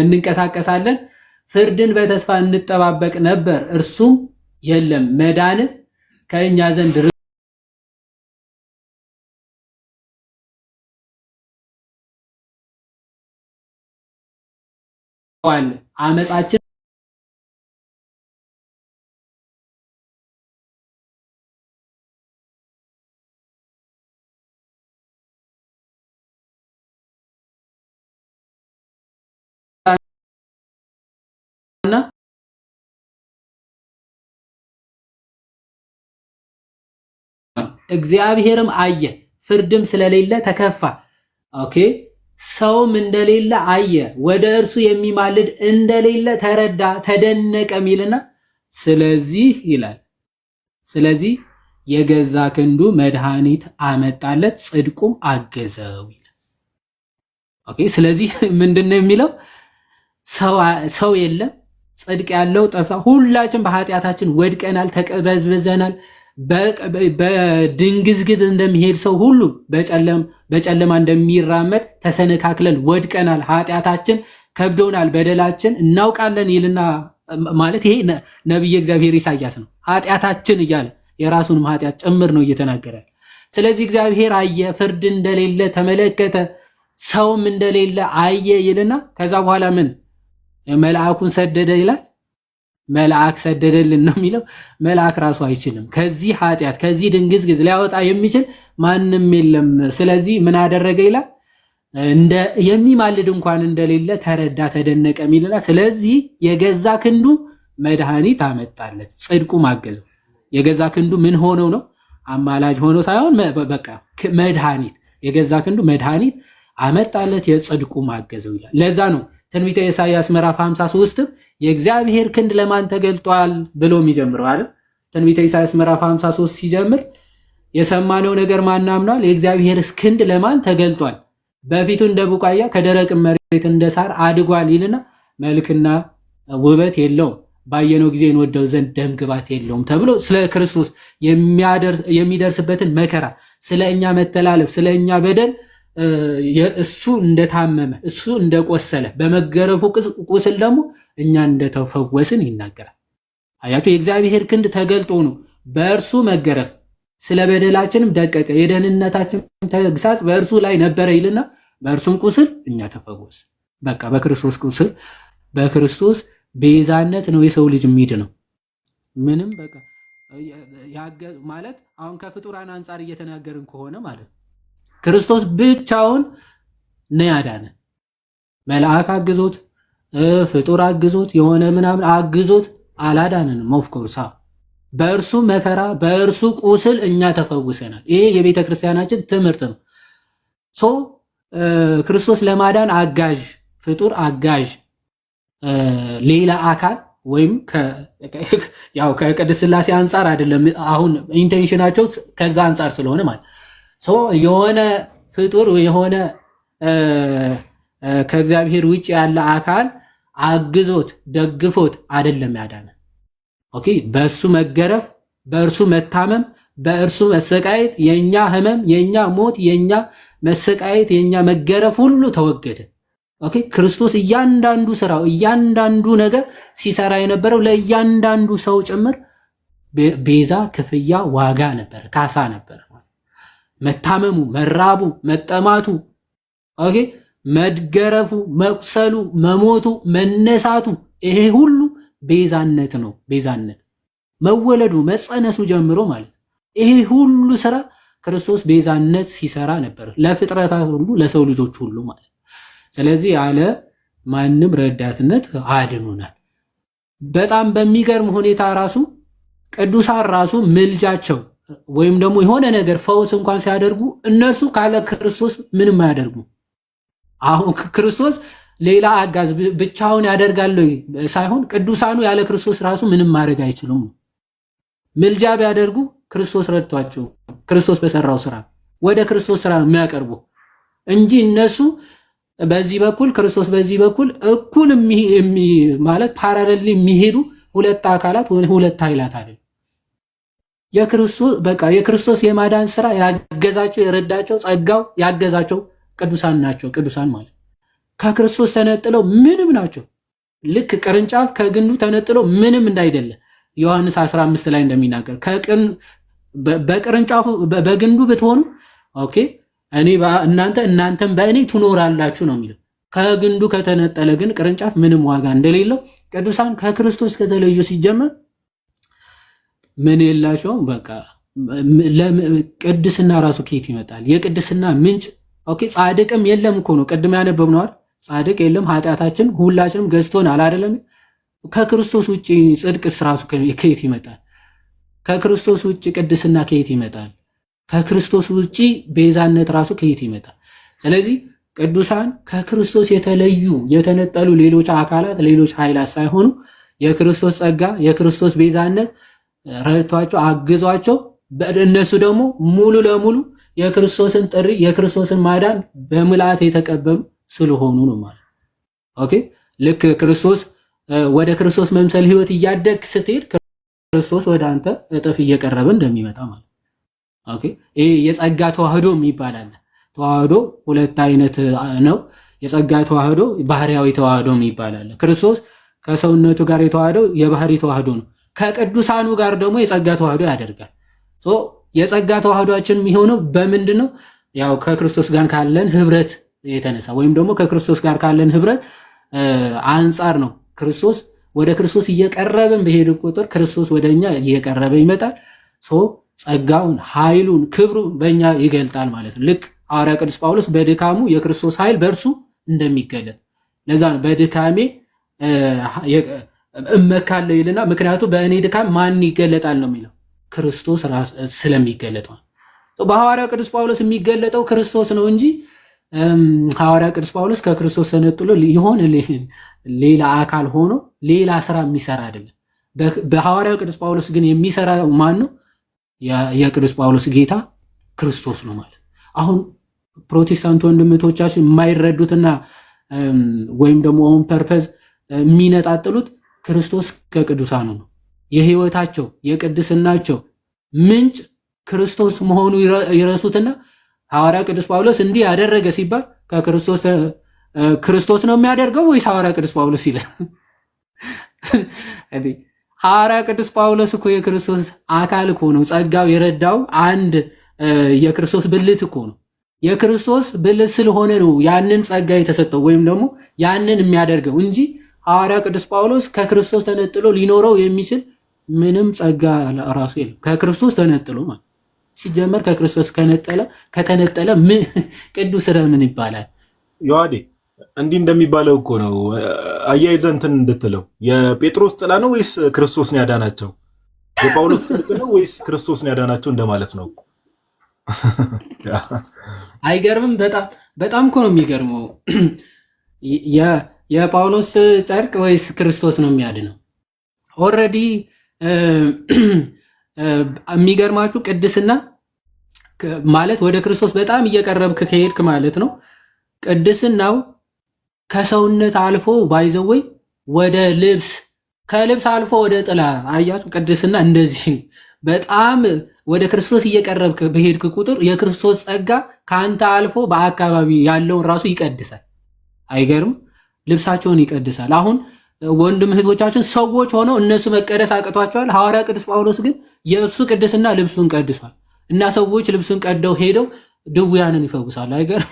Speaker 1: እንንቀሳቀሳለን። ፍርድን በተስፋ እንጠባበቅ ነበር፣ እርሱም የለም። መዳንን ከእኛ ዘንድ ርቋል። አመፃችን እግዚአብሔርም አየ፣ ፍርድም ስለሌለ ተከፋ። ኦኬ ሰውም እንደሌለ አየ፣ ወደ እርሱ የሚማልድ እንደሌለ ተረዳ፣ ተደነቀ ሚልና ስለዚህ ይላል፣ ስለዚህ የገዛ ክንዱ መድኃኒት አመጣለት፣ ጽድቁም አገዘው ይላል። ኦኬ ስለዚህ ምንድነው የሚለው? ሰው የለም፣ ጽድቅ ያለው ጠፋ። ሁላችን በኃጢአታችን ወድቀናል፣ ተቀበዝብዘናል። በድንግዝግዝ እንደሚሄድ ሰው ሁሉ በጨለማ እንደሚራመድ ተሰነካክለን ወድቀናል። ኃጢአታችን ከብዶናል፣ በደላችን እናውቃለን ይልና ማለት ይሄ ነብይ እግዚአብሔር ኢሳይያስ ነው። ኃጢአታችን እያለ የራሱንም ኃጢአት ጭምር ነው እየተናገረ። ስለዚህ እግዚአብሔር አየ፣ ፍርድ እንደሌለ ተመለከተ፣ ሰውም እንደሌለ አየ ይልና ከዛ በኋላ ምን መልአኩን ሰደደ ይላል። መልአክ ሰደደልን ነው የሚለው። መልአክ ራሱ አይችልም። ከዚህ ኃጢአት ከዚህ ድንግዝግዝ ሊያወጣ የሚችል ማንም የለም። ስለዚህ ምን አደረገ ይላል? የሚማልድ እንኳን እንደሌለ ተረዳ፣ ተደነቀ የሚልና ስለዚህ የገዛ ክንዱ መድኃኒት አመጣለት፣ ጽድቁ ማገዘው። የገዛ ክንዱ ምን ሆነው ነው? አማላጅ ሆኖ ሳይሆን በቃ መድኃኒት፣ የገዛ ክንዱ መድኃኒት አመጣለት፣ የጽድቁ ማገዘው ይላል። ለዛ ነው ትንቢተ ኢሳይያስ ምዕራፍ 53 የእግዚአብሔር ክንድ ለማን ተገልጧል ብሎ የሚጀምረው አይደል? ትንቢተ ኢሳይያስ ምዕራፍ 53 ሲጀምር የሰማነው ነገር ማን አምኗል? የእግዚአብሔር ክንድ ለማን ተገልጧል? በፊቱ እንደ ቡቃያ ከደረቅ መሬት እንደ ሳር አድጓል ይልና መልክና ውበት የለውም፣ ባየነው ጊዜ እንወደው ዘንድ ደም ግባት የለውም ተብሎ ስለ ክርስቶስ የሚደርስበትን መከራ፣ ስለ እኛ መተላለፍ፣ ስለ እኛ በደል እሱ እንደታመመ እሱ እንደቆሰለ በመገረፉ ቁስል ደግሞ እኛ እንደተፈወስን ይናገራል። አያችሁ፣ የእግዚአብሔር ክንድ ተገልጦ ነው በእርሱ መገረፍ ስለ በደላችንም ደቀቀ፣ የደህንነታችን ተግሳጽ በእርሱ ላይ ነበረ ይልና በእርሱም ቁስል እኛ ተፈወስ። በቃ በክርስቶስ ቁስል በክርስቶስ ቤዛነት ነው የሰው ልጅ የሚድነው። ምንም በቃ ማለት አሁን ከፍጡራን አንጻር እየተናገርን ከሆነ ማለት ክርስቶስ ብቻውን ነው ያዳነ። መልአክ አግዞት ፍጡር አግዞት የሆነ ምናምን አግዞት አላዳነንም። ኦፍኮርስ በእርሱ መከራ በእርሱ ቁስል እኛ ተፈውሰናል። ይሄ የቤተ ክርስቲያናችን ትምህርት ነው። ክርስቶስ ለማዳን አጋዥ ፍጡር አጋዥ ሌላ አካል ወይም ያው ከቅድስት ሥላሴ አንጻር አይደለም። አሁን ኢንቴንሽናቸው ከዛ አንጻር ስለሆነ ማለት የሆነ ፍጡር የሆነ ከእግዚአብሔር ውጭ ያለ አካል አግዞት ደግፎት አይደለም ያዳነ። ኦኬ፣ በእርሱ መገረፍ፣ በእርሱ መታመም፣ በእርሱ መሰቃየት የኛ ህመም፣ የኛ ሞት፣ የኛ መሰቃየት፣ የኛ መገረፍ ሁሉ ተወገደ። ኦኬ፣ ክርስቶስ እያንዳንዱ ስራው እያንዳንዱ ነገር ሲሰራ የነበረው ለእያንዳንዱ ሰው ጭምር ቤዛ፣ ክፍያ፣ ዋጋ ነበር፣ ካሳ ነበር። መታመሙ፣ መራቡ፣ መጠማቱ፣ ኦኬ፣ መድገረፉ፣ መቁሰሉ፣ መሞቱ፣ መነሳቱ ይሄ ሁሉ ቤዛነት ነው። ቤዛነት መወለዱ መጸነሱ ጀምሮ ማለት ይሄ ሁሉ ስራ ክርስቶስ ቤዛነት ሲሰራ ነበር ለፍጥረታት ሁሉ ለሰው ልጆች ሁሉ ማለት። ስለዚህ ያለ ማንም ረዳትነት አድኖናል። በጣም በሚገርም ሁኔታ ራሱ ቅዱሳን ራሱ ምልጃቸው ወይም ደግሞ የሆነ ነገር ፈውስ እንኳን ሲያደርጉ እነሱ ካለ ክርስቶስ ምንም አያደርጉ። አሁን ክርስቶስ ሌላ አጋዝ ብቻውን ያደርጋል ሳይሆን ቅዱሳኑ ያለ ክርስቶስ ራሱ ምንም ማድረግ አይችሉም። ምልጃ ቢያደርጉ ክርስቶስ ረድቷቸው ክርስቶስ በሰራው ስራ ወደ ክርስቶስ ስራ የሚያቀርቡ እንጂ እነሱ በዚህ በኩል ክርስቶስ በዚህ በኩል እኩል ማለት ፓራሌል የሚሄዱ ሁለት አካላት ወይ ሁለት ኃይላት አይደል። የክርስቶስ የማዳን ስራ ያገዛቸው የረዳቸው ጸጋው ያገዛቸው ቅዱሳን ናቸው። ቅዱሳን ማለት ከክርስቶስ ተነጥለው ምንም ናቸው። ልክ ቅርንጫፍ ከግንዱ ተነጥሎ ምንም እንዳይደለ ዮሐንስ 15 ላይ እንደሚናገር በቅርንጫፉ በግንዱ ብትሆኑ ኦኬ እኔ እናንተም በእኔ ትኖራላችሁ ነው የሚለው። ከግንዱ ከተነጠለ ግን ቅርንጫፍ ምንም ዋጋ እንደሌለው ቅዱሳን ከክርስቶስ ከተለዩ ሲጀመር ምን የላቸውም። በቃ ቅድስና ራሱ ከየት ይመጣል? የቅድስና ምንጭ ኦኬ ጻድቅም የለም እኮ ነው። ቅድም ያነበብነው ጻድቅ የለም ኃጢአታችን ሁላችንም ገዝቶናል አይደለም። ከክርስቶስ ውጪ ጽድቅስ ራሱ ከየት ይመጣል? ከክርስቶስ ውጪ ቅድስና ከየት ይመጣል? ከክርስቶስ ውጪ ቤዛነት ራሱ ከየት ይመጣል? ስለዚህ ቅዱሳን ከክርስቶስ የተለዩ የተነጠሉ ሌሎች አካላት ሌሎች ኃይላት ሳይሆኑ የክርስቶስ ጸጋ የክርስቶስ ቤዛነት ረድቷቸው አግዟቸው እነሱ ደግሞ ሙሉ ለሙሉ የክርስቶስን ጥሪ የክርስቶስን ማዳን በምልአት የተቀበሉ ስለሆኑ ነው ማለት። ኦኬ ልክ ክርስቶስ ወደ ክርስቶስ መምሰል ህይወት እያደግ ስትሄድ ክርስቶስ ወደ አንተ እጥፍ እየቀረበ እንደሚመጣ ማለት። ኦኬ ይሄ የጸጋ ተዋህዶ ይባላል። ተዋህዶ ሁለት አይነት ነው። የጸጋ ተዋህዶ ባህሪያዊ ተዋህዶ ይባላል። ክርስቶስ ከሰውነቱ ጋር የተዋህደው የባህሪ ተዋህዶ ነው። ከቅዱሳኑ ጋር ደግሞ የጸጋ ተዋህዶ ያደርጋል። የጸጋ ተዋህዶአችን የሚሆነው በምንድነው? ያው ከክርስቶስ ጋር ካለን ህብረት የተነሳ ወይም ደግሞ ከክርስቶስ ጋር ካለን ህብረት አንጻር ነው። ክርስቶስ ወደ ክርስቶስ እየቀረበን በሄድ ቁጥር ክርስቶስ ወደኛ እየቀረበ ይመጣል። ጸጋውን፣ ኃይሉን፣ ክብሩን በእኛ ይገልጣል ማለት ነው። ልክ ሐዋርያ ቅዱስ ጳውሎስ በድካሙ የክርስቶስ ኃይል በእርሱ እንደሚገለጥ ለዛ ነው በድካሜ እመካለሁ ይልና ምክንያቱም በእኔ ድካም ማን ይገለጣል ነው የሚለው ክርስቶስ ስለሚገለጥ ነው። በሐዋርያ ቅዱስ ጳውሎስ የሚገለጠው ክርስቶስ ነው እንጂ ሐዋርያ ቅዱስ ጳውሎስ ከክርስቶስ ተነጥሎ ይሆን ሌላ አካል ሆኖ ሌላ ስራ የሚሰራ አይደለም። በሐዋርያው ቅዱስ ጳውሎስ ግን የሚሰራ ማን ነው? የቅዱስ ጳውሎስ ጌታ ክርስቶስ ነው ማለት። አሁን ፕሮቴስታንት ወንድምቶቻችን የማይረዱትና ወይም ደግሞ ኦን ፐርፐዝ የሚነጣጥሉት ክርስቶስ ከቅዱሳኑ ነው። የህይወታቸው የቅድስናቸው ምንጭ ክርስቶስ መሆኑ ይረሱትና ሐዋርያ ቅዱስ ጳውሎስ እንዲህ ያደረገ ሲባል ክርስቶስ ነው የሚያደርገው ወይስ ሐዋርያ ቅዱስ ጳውሎስ ይላል? ሐዋርያ ቅዱስ ጳውሎስ እኮ የክርስቶስ አካል እኮ ነው። ጸጋው የረዳው አንድ የክርስቶስ ብልት እኮ ነው። የክርስቶስ ብልት ስለሆነ ነው ያንን ጸጋ የተሰጠው ወይም ደግሞ ያንን የሚያደርገው እንጂ ሐዋርያ ቅዱስ ጳውሎስ ከክርስቶስ ተነጥሎ ሊኖረው የሚችል ምንም ጸጋ ራሱ የለም። ከክርስቶስ ተነጥሎ ማለት ሲጀመር ከክርስቶስ ከተነጠለ ቅዱስ ምን ይባላል?
Speaker 2: ዮሐዴ እንዲህ እንደሚባለው እኮ ነው። አያይዘህ እንትን እንድትለው የጴጥሮስ ጥላ ነው ወይስ ክርስቶስ ነው ያዳናቸው? የጳውሎስ ጥላ ነው ወይስ ክርስቶስ ነው ያዳናቸው እንደማለት ነው እኮ።
Speaker 1: አይገርምም? በጣም እኮ ነው የሚገርመው። የጳውሎስ ጨርቅ ወይስ ክርስቶስ ነው የሚያድነው? ኦልሬዲ የሚገርማችሁ ቅድስና ማለት ወደ ክርስቶስ በጣም እየቀረብክ ከሄድክ ማለት ነው። ቅድስናው ከሰውነት አልፎ ባይዘወይ ወደ ልብስ፣ ከልብስ አልፎ ወደ ጥላ። አያችሁ፣ ቅድስና እንደዚህ በጣም ወደ ክርስቶስ እየቀረብክ በሄድክ ቁጥር የክርስቶስ ጸጋ ከአንተ አልፎ በአካባቢ ያለውን ራሱ ይቀድሳል። አይገርም? ልብሳቸውን ይቀድሳል። አሁን ወንድም እህቶቻችን ሰዎች ሆነው እነሱ መቀደስ አቅቷቸዋል። ሐዋርያ ቅዱስ ጳውሎስ ግን የእሱ ቅድስና ልብሱን ቀድሷል እና ሰዎች ልብሱን ቀደው ሄደው ድውያንን ይፈውሳሉ። አይገርም?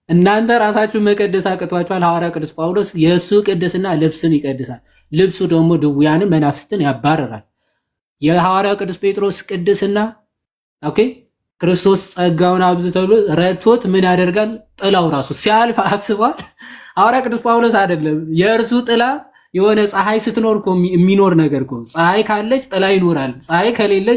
Speaker 1: እናንተ ራሳችሁን መቀደስ አቅቷቸዋል። ሐዋርያ ቅዱስ ጳውሎስ የእሱ ቅድስና ልብስን ይቀድሳል። ልብሱ ደግሞ ድውያንን መናፍስትን ያባረራል። የሐዋርያ ቅዱስ ጴጥሮስ ቅድስና ኦኬ፣ ክርስቶስ ጸጋውን አብዝቶ ረድቶት ምን ያደርጋል? ጥላው ራሱ ሲያልፍ አስቧል። ሐዋርያ ቅዱስ ጳውሎስ አይደለም የእርሱ ጥላ የሆነ ፀሐይ ስትኖር እኮ የሚኖር ነገር እኮ። ፀሐይ ካለች ጥላ ይኖራል። ፀሐይ ከሌለች